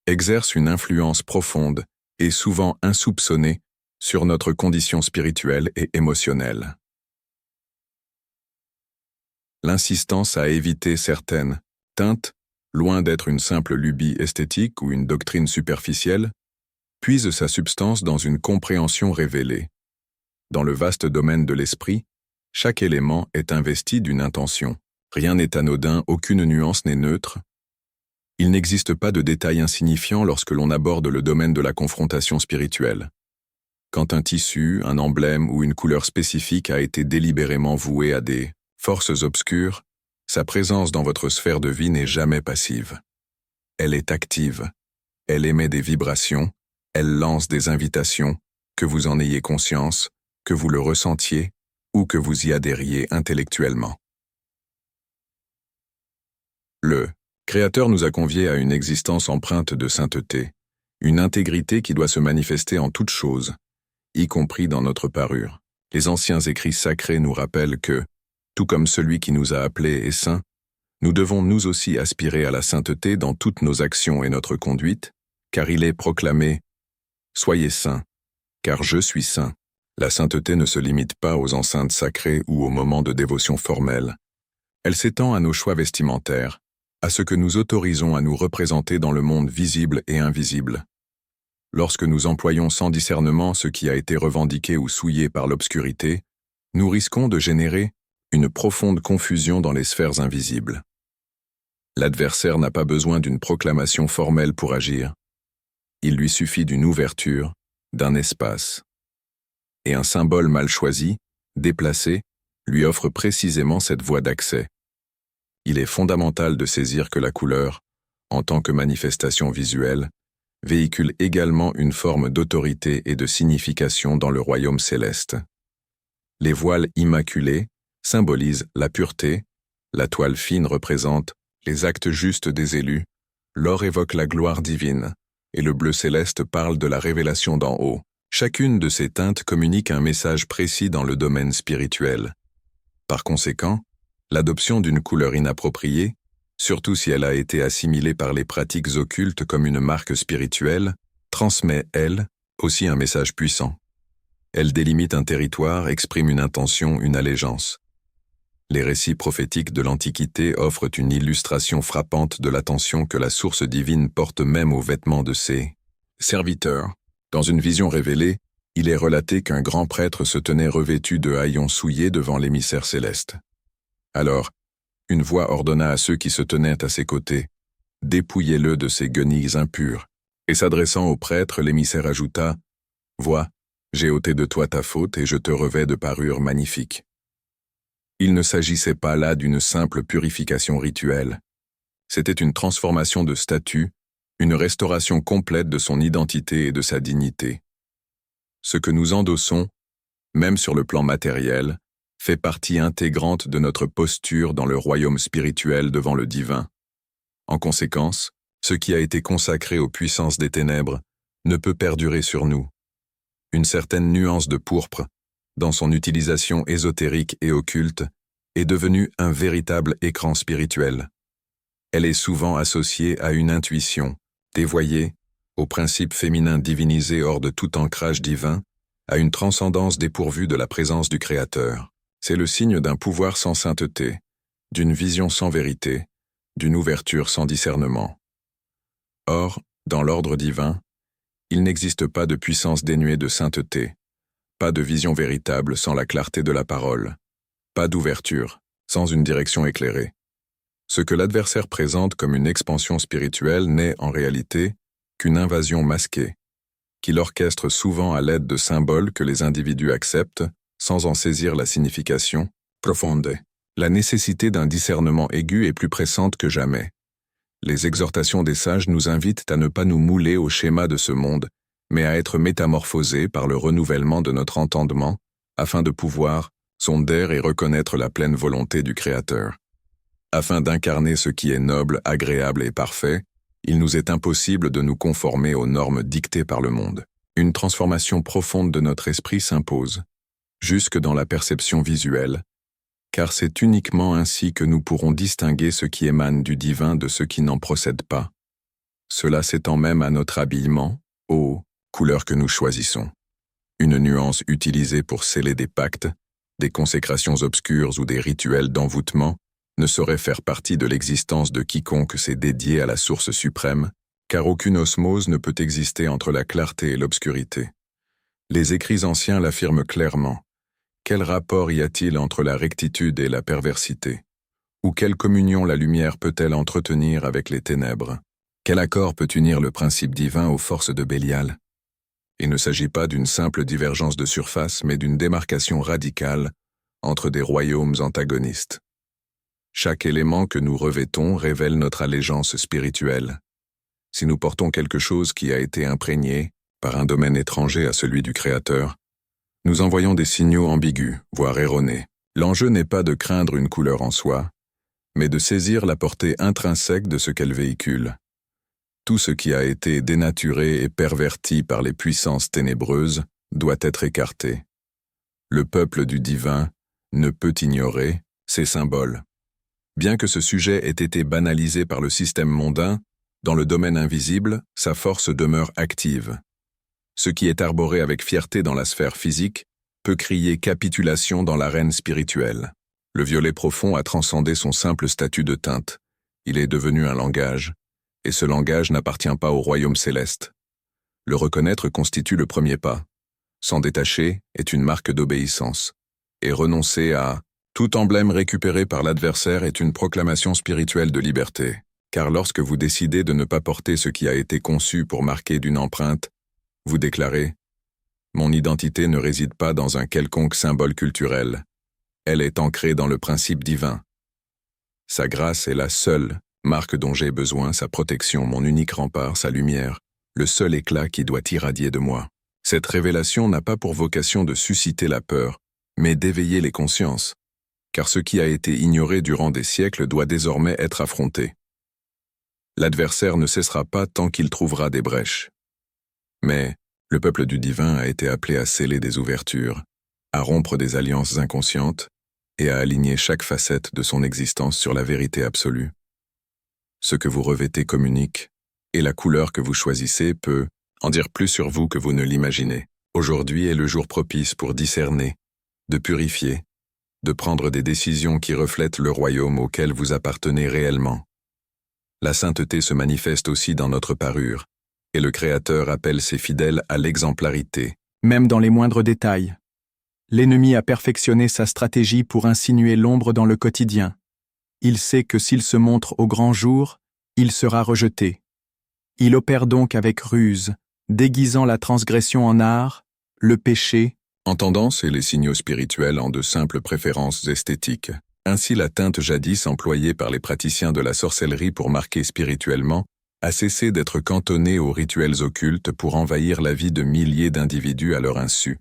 exerce une influence profonde et souvent insoupçonnée sur notre condition spirituelle et émotionnelle. L'insistance à éviter certaines teintes, loin d'être une simple lubie esthétique ou une doctrine superficielle, puise sa substance dans une compréhension révélée. Dans le vaste domaine de l'esprit, chaque élément est investi d'une intention. Rien n'est anodin, aucune nuance n'est neutre. Il n'existe pas de détail insignifiant lorsque l'on aborde le domaine de la confrontation spirituelle. Quand un tissu, un emblème ou une couleur spécifique a été délibérément voué à des forces obscures, sa présence dans votre sphère de vie n'est jamais passive. Elle est active, elle émet des vibrations, elle lance des invitations, que vous en ayez conscience, que vous le ressentiez ou que vous y adhériez intellectuellement. Le Créateur nous a conviés à une existence empreinte de sainteté, une intégrité qui doit se manifester en toutes choses, y compris dans notre parure. Les anciens écrits sacrés nous rappellent que, tout comme celui qui nous a appelés est saint, nous devons nous aussi aspirer à la sainteté dans toutes nos actions et notre conduite, car il est proclamé « Soyez saints, car je suis saint ». La sainteté ne se limite pas aux enceintes sacrées ou aux moments de dévotion formelle. Elle s'étend à nos choix vestimentaires, à ce que nous autorisons à nous représenter dans le monde visible et invisible. Lorsque nous employons sans discernement ce qui a été revendiqué ou souillé par l'obscurité, nous risquons de générer une profonde confusion dans les sphères invisibles. L'adversaire n'a pas besoin d'une proclamation formelle pour agir. Il lui suffit d'une ouverture, d'un espace. Et un symbole mal choisi, déplacé, lui offre précisément cette voie d'accès. Il est fondamental de saisir que la couleur, en tant que manifestation visuelle, véhicule également une forme d'autorité et de signification dans le royaume céleste. Les voiles immaculés symbolisent la pureté, la toile fine représente les actes justes des élus, l'or évoque la gloire divine, et le bleu céleste parle de la révélation d'en haut. Chacune de ces teintes communique un message précis dans le domaine spirituel. Par conséquent, l'adoption d'une couleur inappropriée, surtout si elle a été assimilée par les pratiques occultes comme une marque spirituelle, transmet, elle, aussi un message puissant. Elle délimite un territoire, exprime une intention, une allégeance. Les récits prophétiques de l'Antiquité offrent une illustration frappante de l'attention que la source divine porte même aux vêtements de ses serviteurs. Dans une vision révélée, il est relaté qu'un grand prêtre se tenait revêtu de haillons souillés devant l'émissaire céleste. Alors, une voix ordonna à ceux qui se tenaient à ses côtés, « Dépouillez-le de ses guenilles impures. » Et s'adressant au prêtre, l'émissaire ajouta, « Vois, j'ai ôté de toi ta faute et je te revêts de parures magnifiques. » Il ne s'agissait pas là d'une simple purification rituelle. C'était une transformation de statut, une restauration complète de son identité et de sa dignité. Ce que nous endossons, même sur le plan matériel, fait partie intégrante de notre posture dans le royaume spirituel devant le divin. En conséquence, ce qui a été consacré aux puissances des ténèbres ne peut perdurer sur nous. Une certaine nuance de pourpre, dans son utilisation ésotérique et occulte, est devenue un véritable écran spirituel. Elle est souvent associée à une intuition, dévoyée, au principe féminin divinisé hors de tout ancrage divin, à une transcendance dépourvue de la présence du Créateur. C'est le signe d'un pouvoir sans sainteté, d'une vision sans vérité, d'une ouverture sans discernement. Or, dans l'ordre divin, il n'existe pas de puissance dénuée de sainteté, pas de vision véritable sans la clarté de la parole, pas d'ouverture sans une direction éclairée. Ce que l'adversaire présente comme une expansion spirituelle n'est, en réalité, qu'une invasion masquée, qu'il orchestre souvent à l'aide de symboles que les individus acceptent, sans en saisir la signification profonde. La nécessité d'un discernement aigu est plus pressante que jamais. Les exhortations des sages nous invitent à ne pas nous mouler au schéma de ce monde, mais à être métamorphosés par le renouvellement de notre entendement, afin de pouvoir sonder et reconnaître la pleine volonté du Créateur. Afin d'incarner ce qui est noble, agréable et parfait, il nous est impossible de nous conformer aux normes dictées par le monde. Une transformation profonde de notre esprit s'impose, jusque dans la perception visuelle, car c'est uniquement ainsi que nous pourrons distinguer ce qui émane du divin de ce qui n'en procède pas. Cela s'étend même à notre habillement, aux couleurs que nous choisissons. Une nuance utilisée pour sceller des pactes, des consécrations obscures ou des rituels d'envoûtement ne saurait faire partie de l'existence de quiconque s'est dédié à la source suprême, car aucune osmose ne peut exister entre la clarté et l'obscurité. Les écrits anciens l'affirment clairement. Quel rapport y a-t-il entre la rectitude et la perversité? Ou quelle communion la lumière peut-elle entretenir avec les ténèbres? Quel accord peut unir le principe divin aux forces de Bélial? Il ne s'agit pas d'une simple divergence de surface, mais d'une démarcation radicale entre des royaumes antagonistes. Chaque élément que nous revêtons révèle notre allégeance spirituelle. Si nous portons quelque chose qui a été imprégné par un domaine étranger à celui du Créateur, nous envoyons des signaux ambigus, voire erronés. L'enjeu n'est pas de craindre une couleur en soi, mais de saisir la portée intrinsèque de ce qu'elle véhicule. Tout ce qui a été dénaturé et perverti par les puissances ténébreuses doit être écarté. Le peuple du divin ne peut ignorer ces symboles. Bien que ce sujet ait été banalisé par le système mondain, dans le domaine invisible, sa force demeure active. Ce qui est arboré avec fierté dans la sphère physique peut crier capitulation dans l'arène spirituelle. Le violet profond a transcendé son simple statut de teinte. Il est devenu un langage, et ce langage n'appartient pas au royaume céleste. Le reconnaître constitue le premier pas. S'en détacher est une marque d'obéissance. Et renoncer à tout emblème récupéré par l'adversaire est une proclamation spirituelle de liberté. Car lorsque vous décidez de ne pas porter ce qui a été conçu pour marquer d'une empreinte, vous déclarez « Mon identité ne réside pas dans un quelconque symbole culturel. Elle est ancrée dans le principe divin. Sa grâce est la seule marque dont j'ai besoin, sa protection, mon unique rempart, sa lumière, le seul éclat qui doit irradier de moi. » Cette révélation n'a pas pour vocation de susciter la peur, mais d'éveiller les consciences, car ce qui a été ignoré durant des siècles doit désormais être affronté. L'adversaire ne cessera pas tant qu'il trouvera des brèches. Mais le peuple du divin a été appelé à sceller des ouvertures, à rompre des alliances inconscientes et à aligner chaque facette de son existence sur la vérité absolue. Ce que vous revêtez communique, et la couleur que vous choisissez peut en dire plus sur vous que vous ne l'imaginez. Aujourd'hui est le jour propice pour discerner, de purifier, de prendre des décisions qui reflètent le royaume auquel vous appartenez réellement. La sainteté se manifeste aussi dans notre parure, et le Créateur appelle ses fidèles à l'exemplarité. Même dans les moindres détails. L'ennemi a perfectionné sa stratégie pour insinuer l'ombre dans le quotidien. Il sait que s'il se montre au grand jour, il sera rejeté. Il opère donc avec ruse, déguisant la transgression en art, le péché, en tendance et les signaux spirituels en de simples préférences esthétiques. Ainsi la teinte jadis employée par les praticiens de la sorcellerie pour marquer spirituellement a cessé d'être cantonnée aux rituels occultes pour envahir la vie de milliers d'individus à leur insu.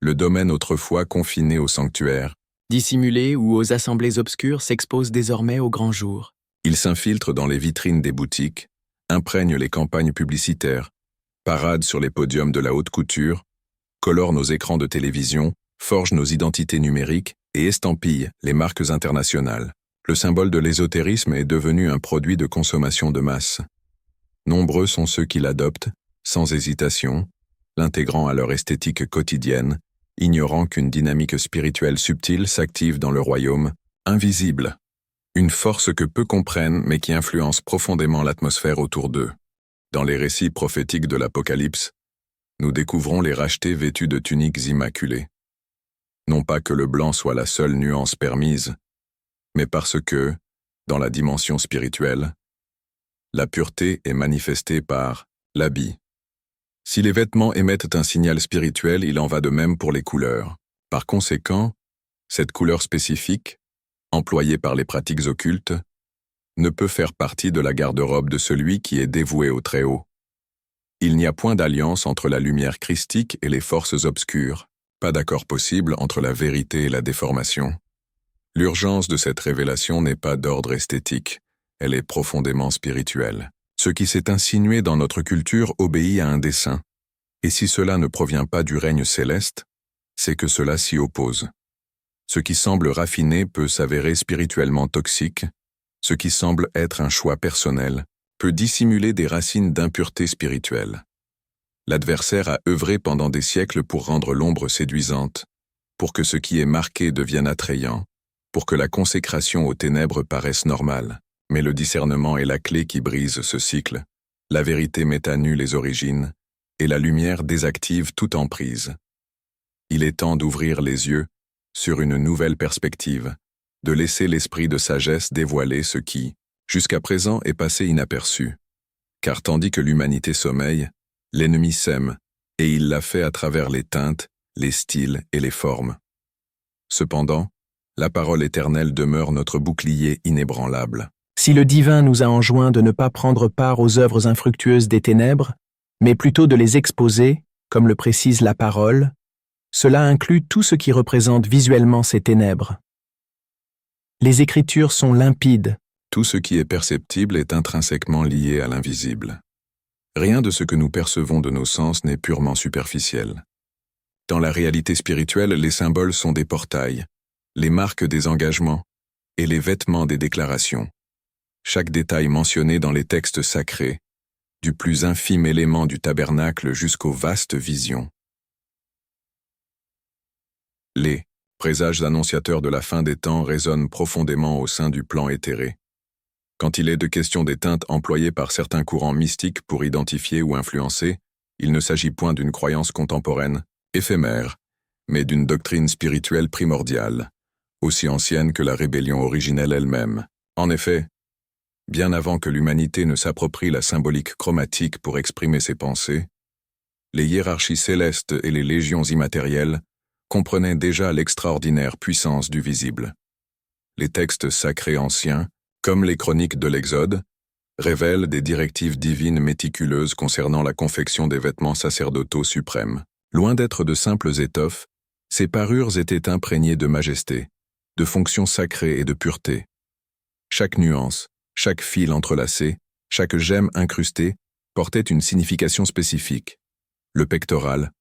Le domaine autrefois confiné au sanctuaire, dissimulé ou aux assemblées obscures, s'expose désormais au grand jour. Il s'infiltre dans les vitrines des boutiques, imprègne les campagnes publicitaires, parade sur les podiums de la haute couture, colore nos écrans de télévision, forge nos identités numériques et estampille les marques internationales. Le symbole de l'ésotérisme est devenu un produit de consommation de masse. Nombreux sont ceux qui l'adoptent, sans hésitation, l'intégrant à leur esthétique quotidienne, ignorant qu'une dynamique spirituelle subtile s'active dans le royaume, invisible. Une force que peu comprennent mais qui influence profondément l'atmosphère autour d'eux. Dans les récits prophétiques de l'Apocalypse, nous découvrons les rachetés vêtus de tuniques immaculées. Non pas que le blanc soit la seule nuance permise, mais parce que, dans la dimension spirituelle, la pureté est manifestée par l'habit. Si les vêtements émettent un signal spirituel, il en va de même pour les couleurs. Par conséquent, cette couleur spécifique, employée par les pratiques occultes, ne peut faire partie de la garde-robe de celui qui est dévoué au Très-Haut. Il n'y a point d'alliance entre la lumière christique et les forces obscures, pas d'accord possible entre la vérité et la déformation. L'urgence de cette révélation n'est pas d'ordre esthétique, elle est profondément spirituelle. Ce qui s'est insinué dans notre culture obéit à un dessein, et si cela ne provient pas du règne céleste, c'est que cela s'y oppose. Ce qui semble raffiné peut s'avérer spirituellement toxique, ce qui semble être un choix personnel peut dissimuler des racines d'impureté spirituelle. L'adversaire a œuvré pendant des siècles pour rendre l'ombre séduisante, pour que ce qui est marqué devienne attrayant, pour que la consécration aux ténèbres paraisse normale. Mais le discernement est la clé qui brise ce cycle. La vérité met à nu les origines, et la lumière désactive toute emprise. Il est temps d'ouvrir les yeux sur une nouvelle perspective, de laisser l'esprit de sagesse dévoiler ce qui, jusqu'à présent, est passé inaperçu. Car tandis que l'humanité sommeille, l'ennemi sème, et il l'a fait à travers les teintes, les styles et les formes. Cependant, la parole éternelle demeure notre bouclier inébranlable. Si le divin nous a enjoint de ne pas prendre part aux œuvres infructueuses des ténèbres, mais plutôt de les exposer, comme le précise la parole, cela inclut tout ce qui représente visuellement ces ténèbres. Les Écritures sont limpides. Tout ce qui est perceptible est intrinsèquement lié à l'invisible. Rien de ce que nous percevons de nos sens n'est purement superficiel. Dans la réalité spirituelle, les symboles sont des portails, les marques des engagements et les vêtements des déclarations. Chaque détail mentionné dans les textes sacrés, du plus infime élément du tabernacle jusqu'aux vastes visions. Les présages annonciateurs de la fin des temps résonnent profondément au sein du plan éthéré. Quand il est de question des teintes employées par certains courants mystiques pour identifier ou influencer, il ne s'agit point d'une croyance contemporaine, éphémère, mais d'une doctrine spirituelle primordiale, aussi ancienne que la rébellion originelle elle-même. En effet, bien avant que l'humanité ne s'approprie la symbolique chromatique pour exprimer ses pensées, les hiérarchies célestes et les légions immatérielles comprenaient déjà l'extraordinaire puissance du visible. Les textes sacrés anciens, comme les chroniques de l'Exode, révèlent des directives divines méticuleuses concernant la confection des vêtements sacerdotaux suprêmes. Loin d'être de simples étoffes, ces parures étaient imprégnées de majesté, de fonctions sacrées et de pureté. Chaque nuance, chaque fil entrelacé, chaque gemme incrustée portait une signification spécifique. Le pectoral,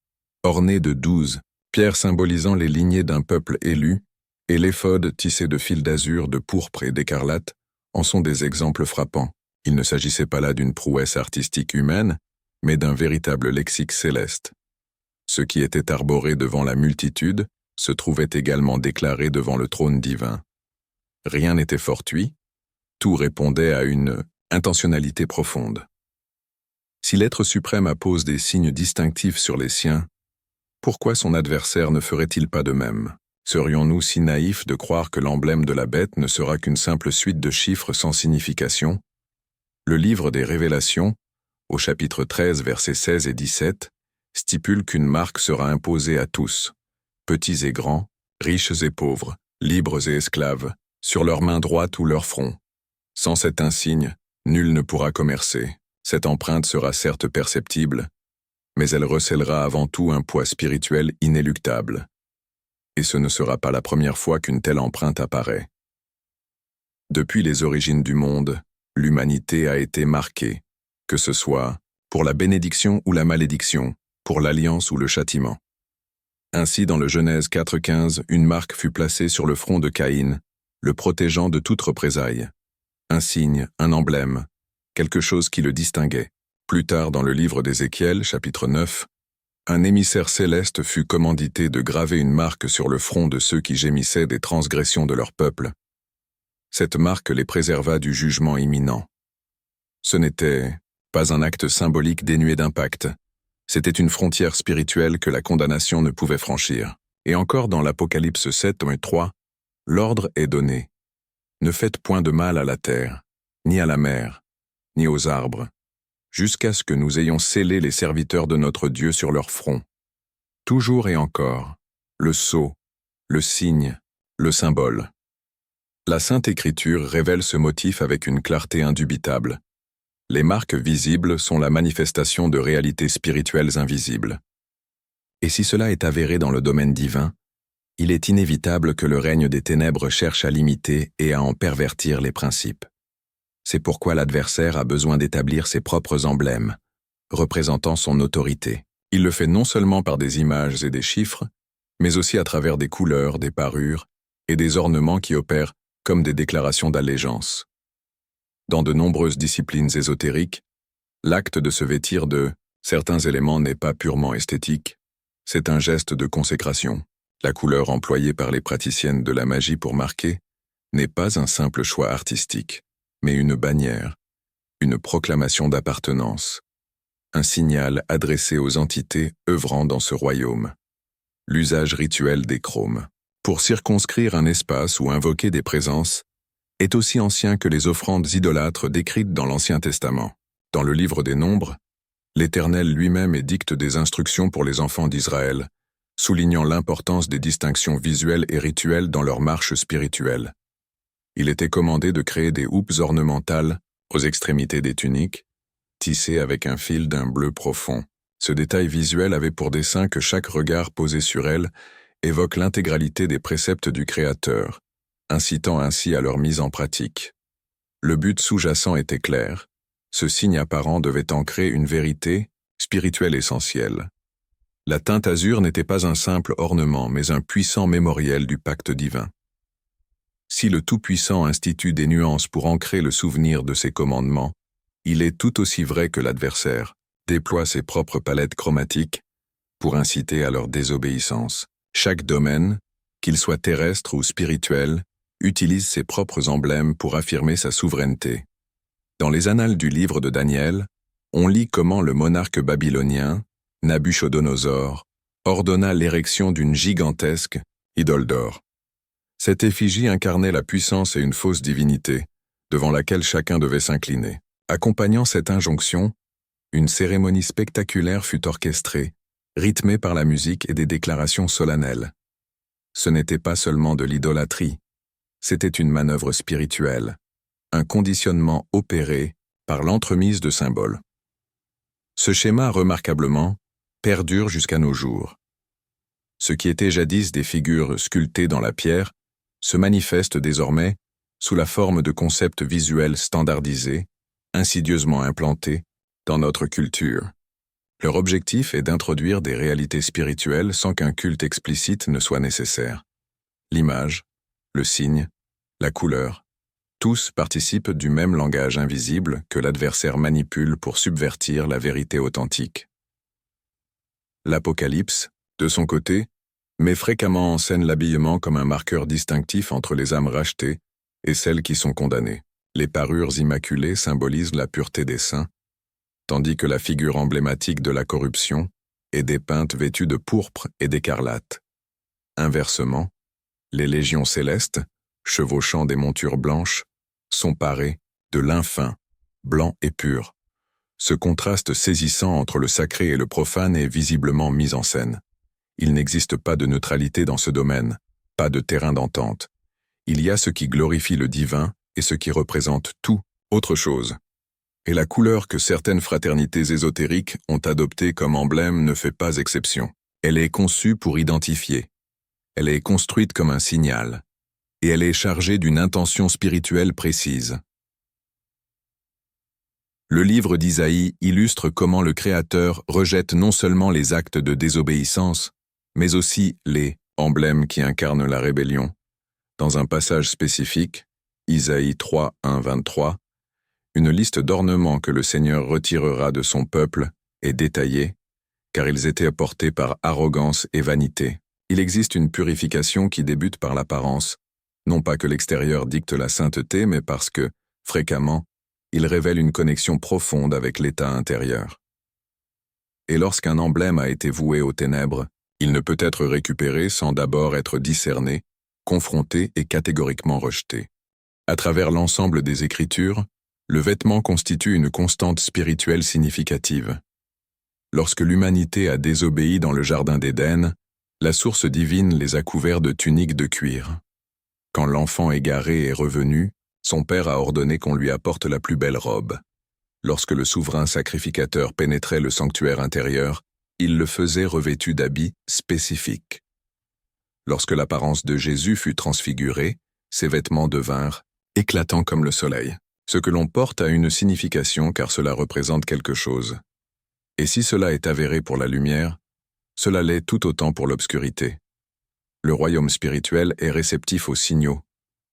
orné de 12 pierres symbolisant les lignées d'un peuple élu, et l'éphod tissé de fils d'azur, de pourpre et d'écarlate, en sont des exemples frappants. Il ne s'agissait pas là d'une prouesse artistique humaine, mais d'un véritable lexique céleste. Ce qui était arboré devant la multitude se trouvait également déclaré devant le trône divin. Rien n'était fortuit, tout répondait à une intentionnalité profonde. Si l'être suprême appose des signes distinctifs sur les siens, pourquoi son adversaire ne ferait-il pas de même? Serions-nous si naïfs de croire que l'emblème de la bête ne sera qu'une simple suite de chiffres sans signification? Le livre des Révélations, au chapitre 13, versets 16 et 17, stipule qu'une marque sera imposée à tous, petits et grands, riches et pauvres, libres et esclaves, sur leur main droite ou leur front. Sans cet insigne, nul ne pourra commercer. Cette empreinte sera certes perceptible, mais elle recèlera avant tout un poids spirituel inéluctable. Et ce ne sera pas la première fois qu'une telle empreinte apparaît. Depuis les origines du monde, l'humanité a été marquée, que ce soit pour la bénédiction ou la malédiction, pour l'alliance ou le châtiment. Ainsi, dans le Genèse 4.15, une marque fut placée sur le front de Caïn, le protégeant de toute représaille. Un signe, un emblème, quelque chose qui le distinguait. Plus tard, dans le livre d'Ézéchiel, chapitre 9, un émissaire céleste fut commandité de graver une marque sur le front de ceux qui gémissaient des transgressions de leur peuple. Cette marque les préserva du jugement imminent. Ce n'était pas un acte symbolique dénué d'impact. C'était une frontière spirituelle que la condamnation ne pouvait franchir. Et encore dans l'Apocalypse 7:3, l'ordre est donné. Ne faites point de mal à la terre, ni à la mer, ni aux arbres, jusqu'à ce que nous ayons scellé les serviteurs de notre Dieu sur leur front. Toujours et encore, le sceau, le signe, le symbole. La Sainte Écriture révèle ce motif avec une clarté indubitable. Les marques visibles sont la manifestation de réalités spirituelles invisibles. Et si cela est avéré dans le domaine divin, il est inévitable que le règne des ténèbres cherche à limiter et à en pervertir les principes. C'est pourquoi l'adversaire a besoin d'établir ses propres emblèmes, représentant son autorité. Il le fait non seulement par des images et des chiffres, mais aussi à travers des couleurs, des parures et des ornements qui opèrent comme des déclarations d'allégeance. Dans de nombreuses disciplines ésotériques, l'acte de se vêtir de certains éléments n'est pas purement esthétique, c'est un geste de consécration. La couleur employée par les praticiennes de la magie pour marquer n'est pas un simple choix artistique, mais une bannière, une proclamation d'appartenance, un signal adressé aux entités œuvrant dans ce royaume. L'usage rituel des chromes, pour circonscrire un espace ou invoquer des présences, est aussi ancien que les offrandes idolâtres décrites dans l'Ancien Testament. Dans le livre des Nombres, l'Éternel lui-même édicte des instructions pour les enfants d'Israël, soulignant l'importance des distinctions visuelles et rituelles dans leur marche spirituelle. Il était commandé de créer des houppes ornementales aux extrémités des tuniques, tissées avec un fil d'un bleu profond. Ce détail visuel avait pour dessein que chaque regard posé sur elles évoque l'intégralité des préceptes du Créateur, incitant ainsi à leur mise en pratique. Le but sous-jacent était clair, ce signe apparent devait ancrer une vérité spirituelle essentielle. La teinte azur n'était pas un simple ornement, mais un puissant mémoriel du pacte divin. Si le Tout-Puissant institue des nuances pour ancrer le souvenir de ses commandements, il est tout aussi vrai que l'adversaire déploie ses propres palettes chromatiques pour inciter à leur désobéissance. Chaque domaine, qu'il soit terrestre ou spirituel, utilise ses propres emblèmes pour affirmer sa souveraineté. Dans les annales du livre de Daniel, on lit comment le monarque babylonien, Nabuchodonosor, ordonna l'érection d'une gigantesque idole d'or. Cette effigie incarnait la puissance et une fausse divinité, devant laquelle chacun devait s'incliner. Accompagnant cette injonction, une cérémonie spectaculaire fut orchestrée, rythmée par la musique et des déclarations solennelles. Ce n'était pas seulement de l'idolâtrie, c'était une manœuvre spirituelle, un conditionnement opéré par l'entremise de symboles. Ce schéma, remarquablement, perdure jusqu'à nos jours. Ce qui était jadis des figures sculptées dans la pierre se manifeste désormais sous la forme de concepts visuels standardisés, insidieusement implantés dans notre culture. Leur objectif est d'introduire des réalités spirituelles sans qu'un culte explicite ne soit nécessaire. L'image, le signe, la couleur, tous participent du même langage invisible que l'adversaire manipule pour subvertir la vérité authentique. L'Apocalypse, de son côté, met fréquemment en scène l'habillement comme un marqueur distinctif entre les âmes rachetées et celles qui sont condamnées. Les parures immaculées symbolisent la pureté des saints, tandis que la figure emblématique de la corruption est dépeinte vêtue de pourpre et d'écarlate. Inversement, les légions célestes, chevauchant des montures blanches, sont parées de lin fin, blanc et pur. Ce contraste saisissant entre le sacré et le profane est visiblement mis en scène. Il n'existe pas de neutralité dans ce domaine, pas de terrain d'entente. Il y a ce qui glorifie le divin et ce qui représente tout autre chose. Et la couleur que certaines fraternités ésotériques ont adoptée comme emblème ne fait pas exception. Elle est conçue pour identifier. Elle est construite comme un signal. Et elle est chargée d'une intention spirituelle précise. Le livre d'Isaïe illustre comment le Créateur rejette non seulement les actes de désobéissance, mais aussi les emblèmes qui incarnent la rébellion. Dans un passage spécifique, Isaïe 3, 1, 23, une liste d'ornements que le Seigneur retirera de son peuple est détaillée, car ils étaient apportés par arrogance et vanité. Il existe une purification qui débute par l'apparence, non pas que l'extérieur dicte la sainteté, mais parce que, fréquemment, il révèle une connexion profonde avec l'état intérieur. Et lorsqu'un emblème a été voué aux ténèbres, il ne peut être récupéré sans d'abord être discerné, confronté et catégoriquement rejeté. À travers l'ensemble des Écritures, le vêtement constitue une constante spirituelle significative. Lorsque l'humanité a désobéi dans le jardin d'Éden, la source divine les a couverts de tuniques de cuir. Quand l'enfant égaré est revenu, son père a ordonné qu'on lui apporte la plus belle robe. Lorsque le souverain sacrificateur pénétrait le sanctuaire intérieur, il le faisait revêtu d'habits spécifiques. Lorsque l'apparence de Jésus fut transfigurée, ses vêtements devinrent éclatants comme le soleil. Ce que l'on porte a une signification car cela représente quelque chose. Et si cela est avéré pour la lumière, cela l'est tout autant pour l'obscurité. Le royaume spirituel est réceptif aux signaux,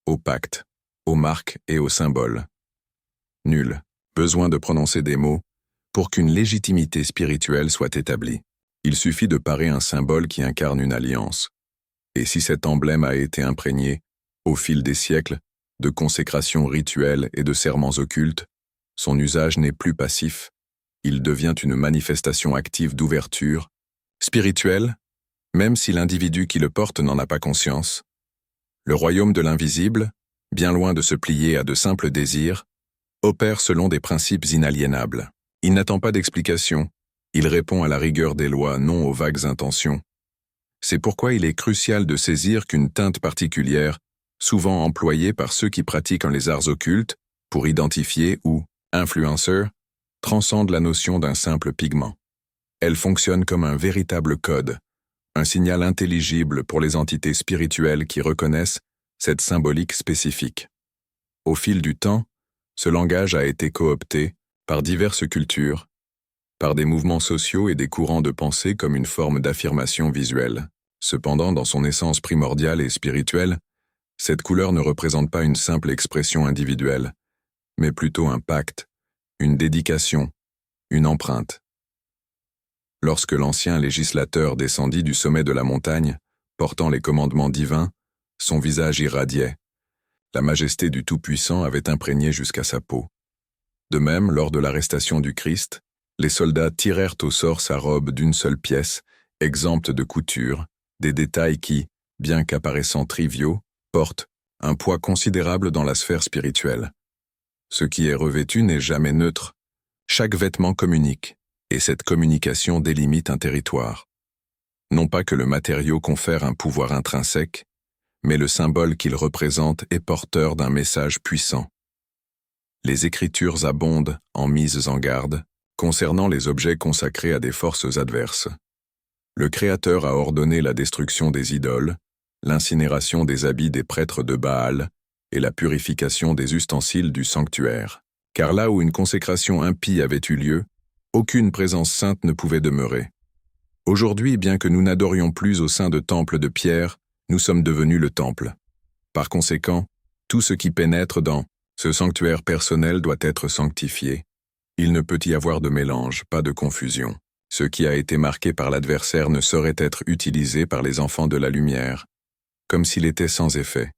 aux pactes, aux marques et aux symboles. Nul besoin de prononcer des mots pour qu'une légitimité spirituelle soit établie. Il suffit de parer un symbole qui incarne une alliance. Et si cet emblème a été imprégné, au fil des siècles, de consécrations rituelles et de serments occultes, son usage n'est plus passif, il devient une manifestation active d'ouverture, spirituelle, même si l'individu qui le porte n'en a pas conscience. Le royaume de l'invisible, bien loin de se plier à de simples désirs, opère selon des principes inaliénables. Il n'attend pas d'explication, il répond à la rigueur des lois, non aux vagues intentions. C'est pourquoi il est crucial de saisir qu'une teinte particulière, souvent employée par ceux qui pratiquent les arts occultes, pour identifier ou influenceur, transcende la notion d'un simple pigment. Elle fonctionne comme un véritable code, un signal intelligible pour les entités spirituelles qui reconnaissent cette symbolique spécifique. Au fil du temps, ce langage a été coopté par diverses cultures, par des mouvements sociaux et des courants de pensée comme une forme d'affirmation visuelle. Cependant, dans son essence primordiale et spirituelle, cette couleur ne représente pas une simple expression individuelle, mais plutôt un pacte, une dédication, une empreinte. Lorsque l'ancien législateur descendit du sommet de la montagne, portant les commandements divins, son visage irradiait. La majesté du Tout-Puissant avait imprégné jusqu'à sa peau. De même, lors de l'arrestation du Christ, les soldats tirèrent au sort sa robe d'une seule pièce, exempte de couture, des détails qui, bien qu'apparaissant triviaux, portent un poids considérable dans la sphère spirituelle. Ce qui est revêtu n'est jamais neutre. Chaque vêtement communique, et cette communication délimite un territoire. Non pas que le matériau confère un pouvoir intrinsèque, mais le symbole qu'il représente est porteur d'un message puissant. Les Écritures abondent en mises en garde concernant les objets consacrés à des forces adverses. Le Créateur a ordonné la destruction des idoles, l'incinération des habits des prêtres de Baal et la purification des ustensiles du sanctuaire. Car là où une consécration impie avait eu lieu, aucune présence sainte ne pouvait demeurer. Aujourd'hui, bien que nous n'adorions plus au sein de temples de pierre, nous sommes devenus le temple. Par conséquent, tout ce qui pénètre dans ce sanctuaire personnel doit être sanctifié. Il ne peut y avoir de mélange, pas de confusion. Ce qui a été marqué par l'adversaire ne saurait être utilisé par les enfants de la lumière, comme s'il était sans effet,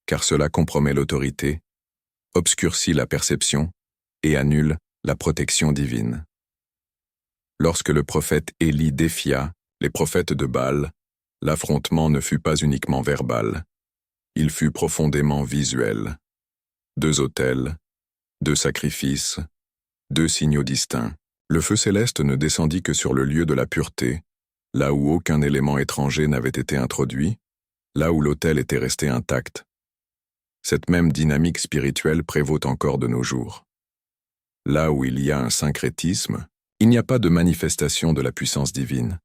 car cela compromet l'autorité, obscurcit la perception et annule la protection divine. Lorsque le prophète Élie défia les prophètes de Baal, l'affrontement ne fut pas uniquement verbal, il fut profondément visuel. 2 autels, 2 sacrifices, 2 signaux distincts. Le feu céleste ne descendit que sur le lieu de la pureté, là où aucun élément étranger n'avait été introduit, là où l'autel était resté intact. Cette même dynamique spirituelle prévaut encore de nos jours. Là où il y a un syncrétisme, il n'y a pas de manifestation de la puissance divine.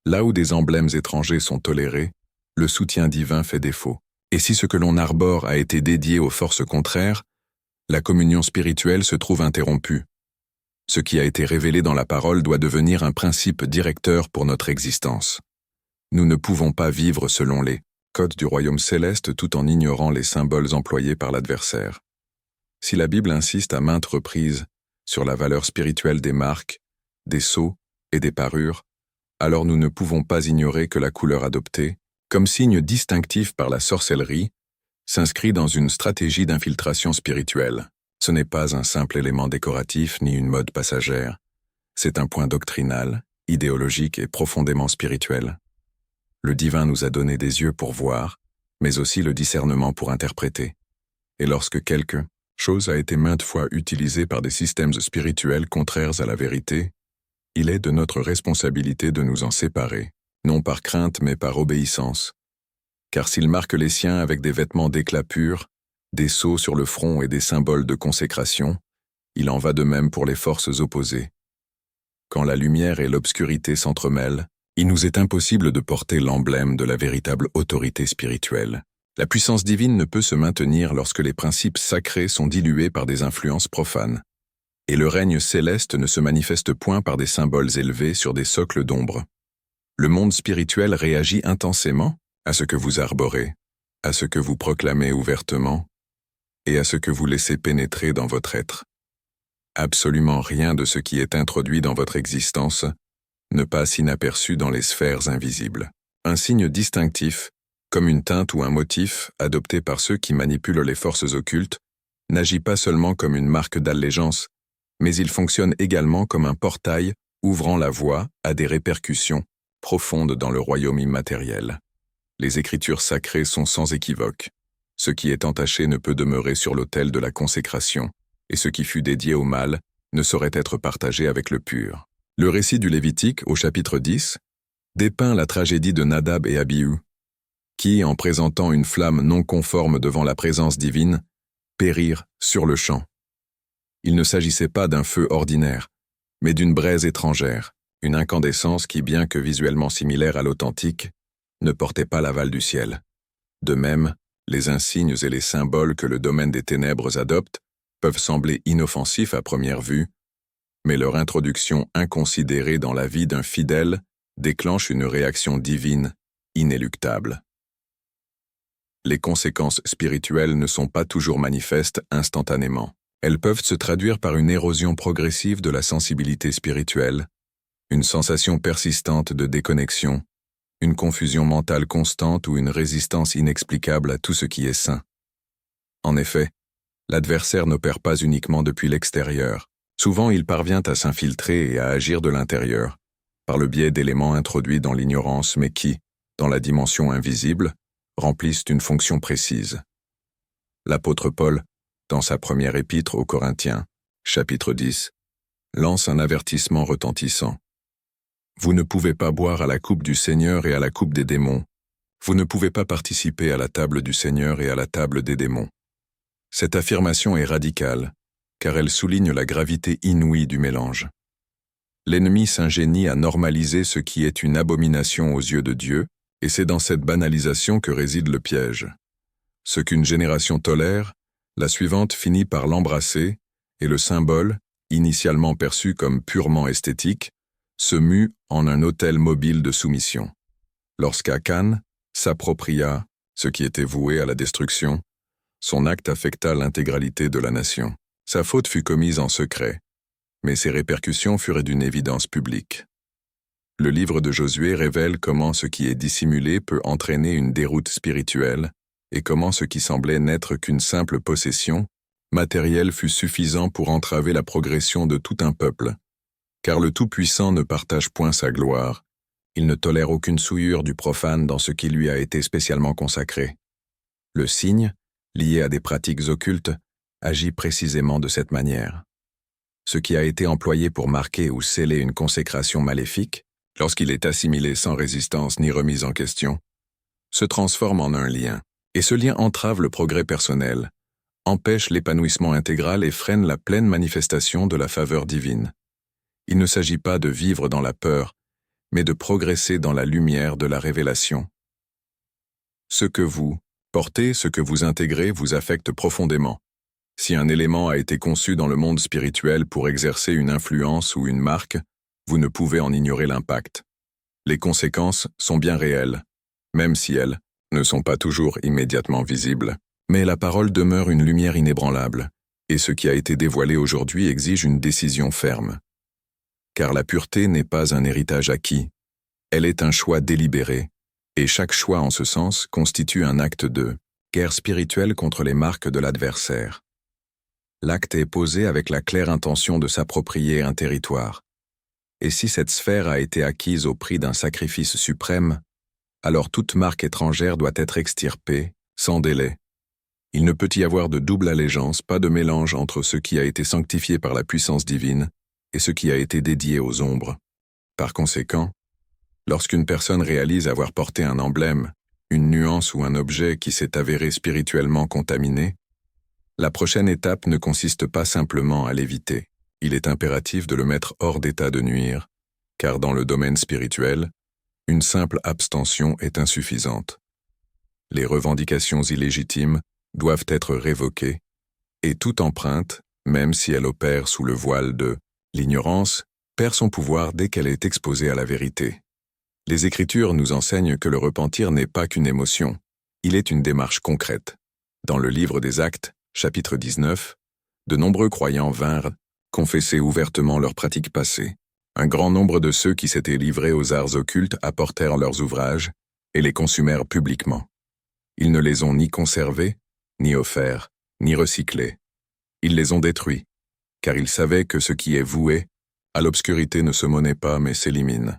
Là où des emblèmes étrangers sont tolérés, le soutien divin fait défaut. Et si ce que l'on arbore a été dédié aux forces contraires, la communion spirituelle se trouve interrompue. Ce qui a été révélé dans la parole doit devenir un principe directeur pour notre existence. Nous ne pouvons pas vivre selon les codes du royaume céleste tout en ignorant les symboles employés par l'adversaire. Si la Bible insiste à maintes reprises sur la valeur spirituelle des marques, des sceaux et des parures, alors nous ne pouvons pas ignorer que la couleur adoptée, comme signe distinctif par la sorcellerie, s'inscrit dans une stratégie d'infiltration spirituelle. Ce n'est pas un simple élément décoratif ni une mode passagère. C'est un point doctrinal, idéologique et profondément spirituel. Le divin nous a donné des yeux pour voir, mais aussi le discernement pour interpréter. Et lorsque quelque chose a été maintes fois utilisée par des systèmes spirituels contraires à la vérité, il est de notre responsabilité de nous en séparer, non par crainte mais par obéissance. Car s'il marque les siens avec des vêtements d'éclat pur, des sceaux sur le front et des symboles de consécration, il en va de même pour les forces opposées. Quand la lumière et l'obscurité s'entremêlent, il nous est impossible de porter l'emblème de la véritable autorité spirituelle. La puissance divine ne peut se maintenir lorsque les principes sacrés sont dilués par des influences profanes. Et le règne céleste ne se manifeste point par des symboles élevés sur des socles d'ombre. Le monde spirituel réagit intensément à ce que vous arborez, à ce que vous proclamez ouvertement, et à ce que vous laissez pénétrer dans votre être. Absolument rien de ce qui est introduit dans votre existence ne passe inaperçu dans les sphères invisibles. Un signe distinctif, comme une teinte ou un motif adopté par ceux qui manipulent les forces occultes, n'agit pas seulement comme une marque d'allégeance, mais il fonctionne également comme un portail ouvrant la voie à des répercussions profondes dans le royaume immatériel. Les écritures sacrées sont sans équivoque. Ce qui est entaché ne peut demeurer sur l'autel de la consécration, et ce qui fut dédié au mal ne saurait être partagé avec le pur. Le récit du Lévitique, au chapitre 10, dépeint la tragédie de Nadab et Abihu, qui, en présentant une flamme non conforme devant la présence divine, périrent sur le champ. Il ne s'agissait pas d'un feu ordinaire, mais d'une braise étrangère, une incandescence qui, bien que visuellement similaire à l'authentique, ne portait pas l'aval du ciel. De même, les insignes et les symboles que le domaine des ténèbres adopte peuvent sembler inoffensifs à première vue, mais leur introduction inconsidérée dans la vie d'un fidèle déclenche une réaction divine inéluctable. Les conséquences spirituelles ne sont pas toujours manifestes instantanément. Elles peuvent se traduire par une érosion progressive de la sensibilité spirituelle, une sensation persistante de déconnexion, une confusion mentale constante ou une résistance inexplicable à tout ce qui est saint. En effet, l'adversaire n'opère pas uniquement depuis l'extérieur. Souvent, il parvient à s'infiltrer et à agir de l'intérieur, par le biais d'éléments introduits dans l'ignorance mais qui, dans la dimension invisible, remplissent une fonction précise. L'apôtre Paul, dans sa première épître aux Corinthiens, chapitre 10, lance un avertissement retentissant. Vous ne pouvez pas boire à la coupe du Seigneur et à la coupe des démons. Vous ne pouvez pas participer à la table du Seigneur et à la table des démons. Cette affirmation est radicale, car elle souligne la gravité inouïe du mélange. L'ennemi s'ingénie à normaliser ce qui est une abomination aux yeux de Dieu, et c'est dans cette banalisation que réside le piège. Ce qu'une génération tolère, la suivante finit par l'embrasser, et le symbole, initialement perçu comme purement esthétique, se mue en un autel mobile de soumission. Lorsqu'Akan s'appropria ce qui était voué à la destruction, son acte affecta l'intégralité de la nation. Sa faute fut commise en secret, mais ses répercussions furent d'une évidence publique. Le livre de Josué révèle comment ce qui est dissimulé peut entraîner une déroute spirituelle et comment ce qui semblait n'être qu'une simple possession matérielle fut suffisant pour entraver la progression de tout un peuple. Car le Tout-Puissant ne partage point sa gloire, il ne tolère aucune souillure du profane dans ce qui lui a été spécialement consacré. Le signe, lié à des pratiques occultes, agit précisément de cette manière. Ce qui a été employé pour marquer ou sceller une consécration maléfique, lorsqu'il est assimilé sans résistance ni remise en question, se transforme en un lien, et ce lien entrave le progrès personnel, empêche l'épanouissement intégral et freine la pleine manifestation de la faveur divine. Il ne s'agit pas de vivre dans la peur, mais de progresser dans la lumière de la révélation. Ce que vous portez, ce que vous intégrez vous affecte profondément. Si un élément a été conçu dans le monde spirituel pour exercer une influence ou une marque, vous ne pouvez en ignorer l'impact. Les conséquences sont bien réelles, même si elles ne sont pas toujours immédiatement visibles. Mais la parole demeure une lumière inébranlable, et ce qui a été dévoilé aujourd'hui exige une décision ferme. Car la pureté n'est pas un héritage acquis, elle est un choix délibéré, et chaque choix en ce sens constitue un acte de guerre spirituelle contre les marques de l'adversaire. L'acte est posé avec la claire intention de s'approprier un territoire. Et si cette sphère a été acquise au prix d'un sacrifice suprême, alors toute marque étrangère doit être extirpée, sans délai. Il ne peut y avoir de double allégeance, pas de mélange entre ce qui a été sanctifié par la puissance divine et ce qui a été dédié aux ombres. Par conséquent, lorsqu'une personne réalise avoir porté un emblème, une nuance ou un objet qui s'est avéré spirituellement contaminé, la prochaine étape ne consiste pas simplement à l'éviter. Il est impératif de le mettre hors d'état de nuire, car dans le domaine spirituel, une simple abstention est insuffisante. Les revendications illégitimes doivent être révoquées, et toute empreinte, même si elle opère sous le voile de l'ignorance, perd son pouvoir dès qu'elle est exposée à la vérité. Les Écritures nous enseignent que le repentir n'est pas qu'une émotion, il est une démarche concrète. Dans le livre des Actes, chapitre 19, de nombreux croyants vinrent confesser ouvertement leurs pratiques passées. Un grand nombre de ceux qui s'étaient livrés aux arts occultes apportèrent leurs ouvrages et les consumèrent publiquement. Ils ne les ont ni conservés, ni offerts, ni recyclés. Ils les ont détruits, car ils savaient que ce qui est voué à l'obscurité ne se monnaie pas mais s'élimine.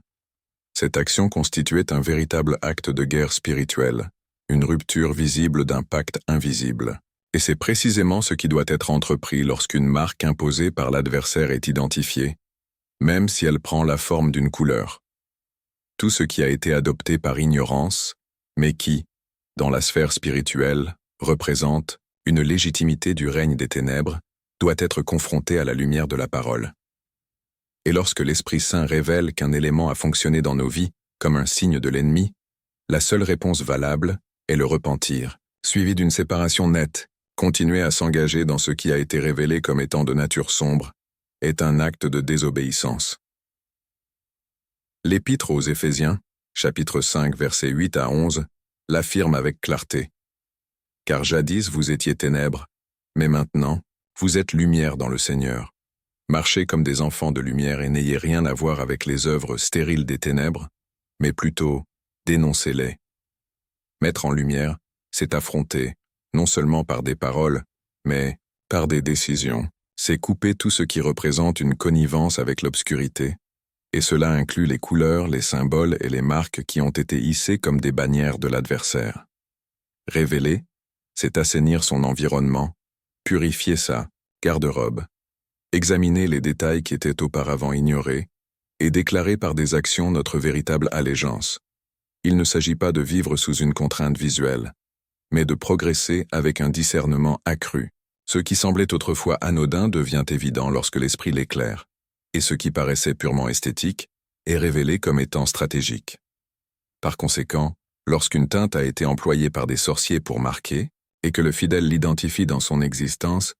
Cette action constituait un véritable acte de guerre spirituelle, une rupture visible d'un pacte invisible. Et c'est précisément ce qui doit être entrepris lorsqu'une marque imposée par l'adversaire est identifiée, même si elle prend la forme d'une couleur. Tout ce qui a été adopté par ignorance, mais qui, dans la sphère spirituelle, représente une légitimité du règne des ténèbres, doit être confronté à la lumière de la parole. Et lorsque l'Esprit Saint révèle qu'un élément a fonctionné dans nos vies comme un signe de l'ennemi, la seule réponse valable est le repentir, suivi d'une séparation nette. Continuer à s'engager dans ce qui a été révélé comme étant de nature sombre est un acte de désobéissance. L'Épître aux Éphésiens, chapitre 5, versets 8 à 11, l'affirme avec clarté. « Car jadis vous étiez ténèbres, mais maintenant vous êtes lumière dans le Seigneur. Marchez comme des enfants de lumière et n'ayez rien à voir avec les œuvres stériles des ténèbres, mais plutôt dénoncez-les. Mettre en lumière, c'est affronter, non seulement par des paroles, mais par des décisions. C'est couper tout ce qui représente une connivence avec l'obscurité, et cela inclut les couleurs, les symboles et les marques qui ont été hissées comme des bannières de l'adversaire. Révéler, c'est assainir son environnement, purifier sa garde-robe, examiner les détails qui étaient auparavant ignorés, et déclarer par des actions notre véritable allégeance. Il ne s'agit pas de vivre sous une contrainte visuelle, mais de progresser avec un discernement accru. Ce qui semblait autrefois anodin devient évident lorsque l'esprit l'éclaire, et ce qui paraissait purement esthétique est révélé comme étant stratégique. Par conséquent, lorsqu'une teinte a été employée par des sorciers pour marquer, et que le fidèle l'identifie dans son existence,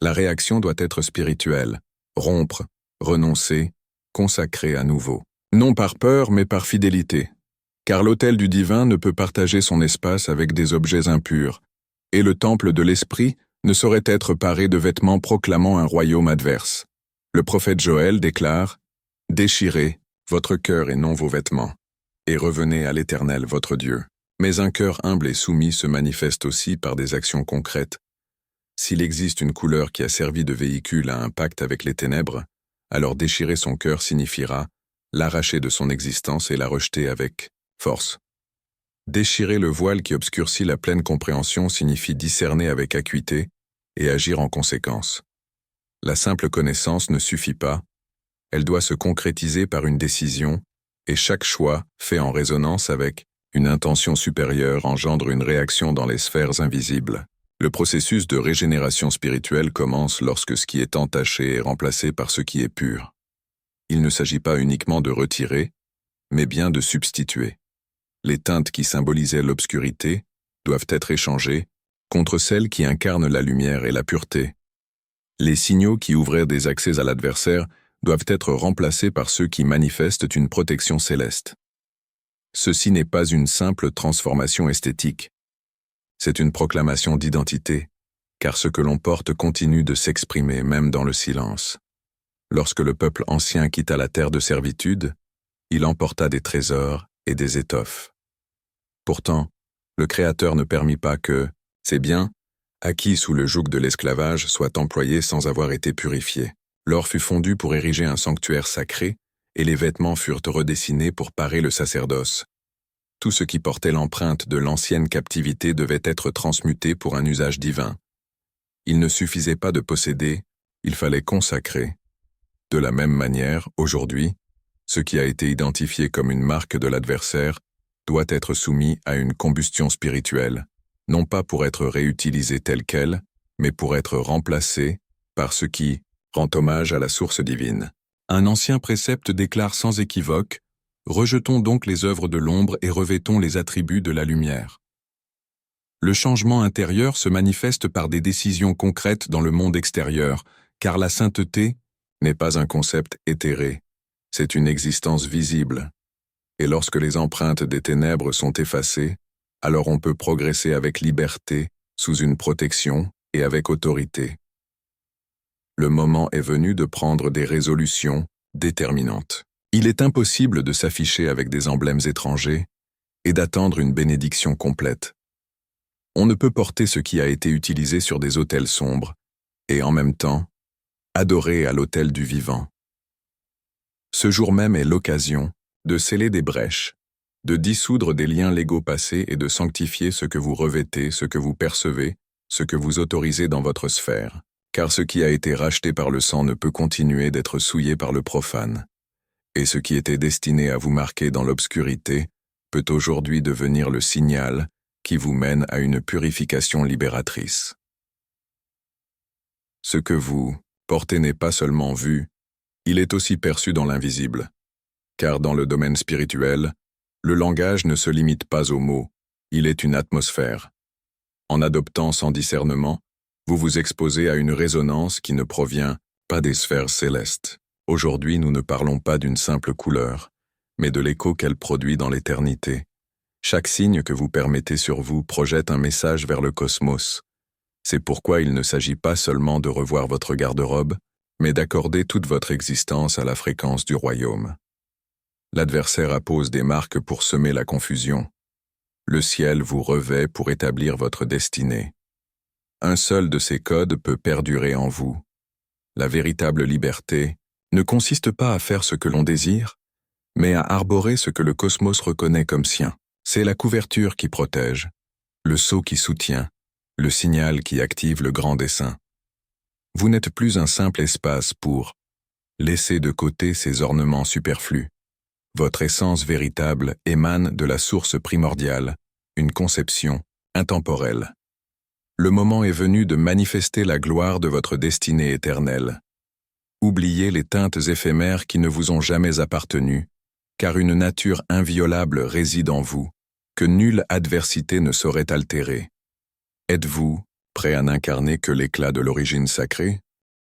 la réaction doit être spirituelle, rompre, renoncer, consacrer à nouveau. Non par peur, mais par fidélité. Car l'autel du divin ne peut partager son espace avec des objets impurs, et le temple de l'esprit ne saurait être paré de vêtements proclamant un royaume adverse. Le prophète Joël déclare « Déchirez votre cœur et non vos vêtements, et revenez à l'Éternel votre Dieu. » Mais un cœur humble et soumis se manifeste aussi par des actions concrètes. S'il existe une couleur qui a servi de véhicule à un pacte avec les ténèbres, alors déchirer son cœur signifiera l'arracher de son existence et la rejeter avec force. Déchirer le voile qui obscurcit la pleine compréhension signifie discerner avec acuité et agir en conséquence. La simple connaissance ne suffit pas, elle doit se concrétiser par une décision, et chaque choix, fait en résonance avec une intention supérieure, engendre une réaction dans les sphères invisibles. Le processus de régénération spirituelle commence lorsque ce qui est entaché est remplacé par ce qui est pur. Il ne s'agit pas uniquement de retirer, mais bien de substituer. Les teintes qui symbolisaient l'obscurité doivent être échangées contre celles qui incarnent la lumière et la pureté. Les signaux qui ouvraient des accès à l'adversaire doivent être remplacés par ceux qui manifestent une protection céleste. Ceci n'est pas une simple transformation esthétique. C'est une proclamation d'identité, car ce que l'on porte continue de s'exprimer même dans le silence. Lorsque le peuple ancien quitta la terre de servitude, il emporta des trésors et des étoffes. Pourtant, le Créateur ne permit pas que ces biens, acquis sous le joug de l'esclavage, soient employés sans avoir été purifiés. L'or fut fondu pour ériger un sanctuaire sacré, et les vêtements furent redessinés pour parer le sacerdoce. Tout ce qui portait l'empreinte de l'ancienne captivité devait être transmuté pour un usage divin. Il ne suffisait pas de posséder, il fallait consacrer. De la même manière, aujourd'hui, ce qui a été identifié comme une marque de l'adversaire doit être soumis à une combustion spirituelle, non pas pour être réutilisé tel quel, mais pour être remplacé par ce qui rend hommage à la source divine. Un ancien précepte déclare sans équivoque « Rejetons donc les œuvres de l'ombre et revêtons les attributs de la lumière ». Le changement intérieur se manifeste par des décisions concrètes dans le monde extérieur, car la sainteté n'est pas un concept éthéré, c'est une existence visible. Et lorsque les empreintes des ténèbres sont effacées, alors on peut progresser avec liberté, sous une protection et avec autorité. Le moment est venu de prendre des résolutions déterminantes. Il est impossible de s'afficher avec des emblèmes étrangers et d'attendre une bénédiction complète. On ne peut porter ce qui a été utilisé sur des autels sombres et, en même temps, adorer à l'autel du vivant. Ce jour même est l'occasion de sceller des brèches, de dissoudre des liens légaux passés et de sanctifier ce que vous revêtez, ce que vous percevez, ce que vous autorisez dans votre sphère, car ce qui a été racheté par le sang ne peut continuer d'être souillé par le profane, et ce qui était destiné à vous marquer dans l'obscurité peut aujourd'hui devenir le signal qui vous mène à une purification libératrice. Ce que vous portez n'est pas seulement vu, il est aussi perçu dans l'invisible, car dans le domaine spirituel, le langage ne se limite pas aux mots, il est une atmosphère. En adoptant sans discernement, vous vous exposez à une résonance qui ne provient pas des sphères célestes. Aujourd'hui, nous ne parlons pas d'une simple couleur, mais de l'écho qu'elle produit dans l'éternité. Chaque signe que vous permettez sur vous projette un message vers le cosmos. C'est pourquoi il ne s'agit pas seulement de revoir votre garde-robe, mais d'accorder toute votre existence à la fréquence du royaume. L'adversaire appose des marques pour semer la confusion. Le ciel vous revêt pour établir votre destinée. Un seul de ces codes peut perdurer en vous. La véritable liberté ne consiste pas à faire ce que l'on désire, mais à arborer ce que le cosmos reconnaît comme sien. C'est la couverture qui protège, le sceau qui soutient, le signal qui active le grand dessein. Vous n'êtes plus un simple espace pour laisser de côté ces ornements superflus. Votre essence véritable émane de la source primordiale, une conception intemporelle. Le moment est venu de manifester la gloire de votre destinée éternelle. Oubliez les teintes éphémères qui ne vous ont jamais appartenu, car une nature inviolable réside en vous, que nulle adversité ne saurait altérer. Êtes-vous prêt à n'incarner que l'éclat de l'origine sacrée?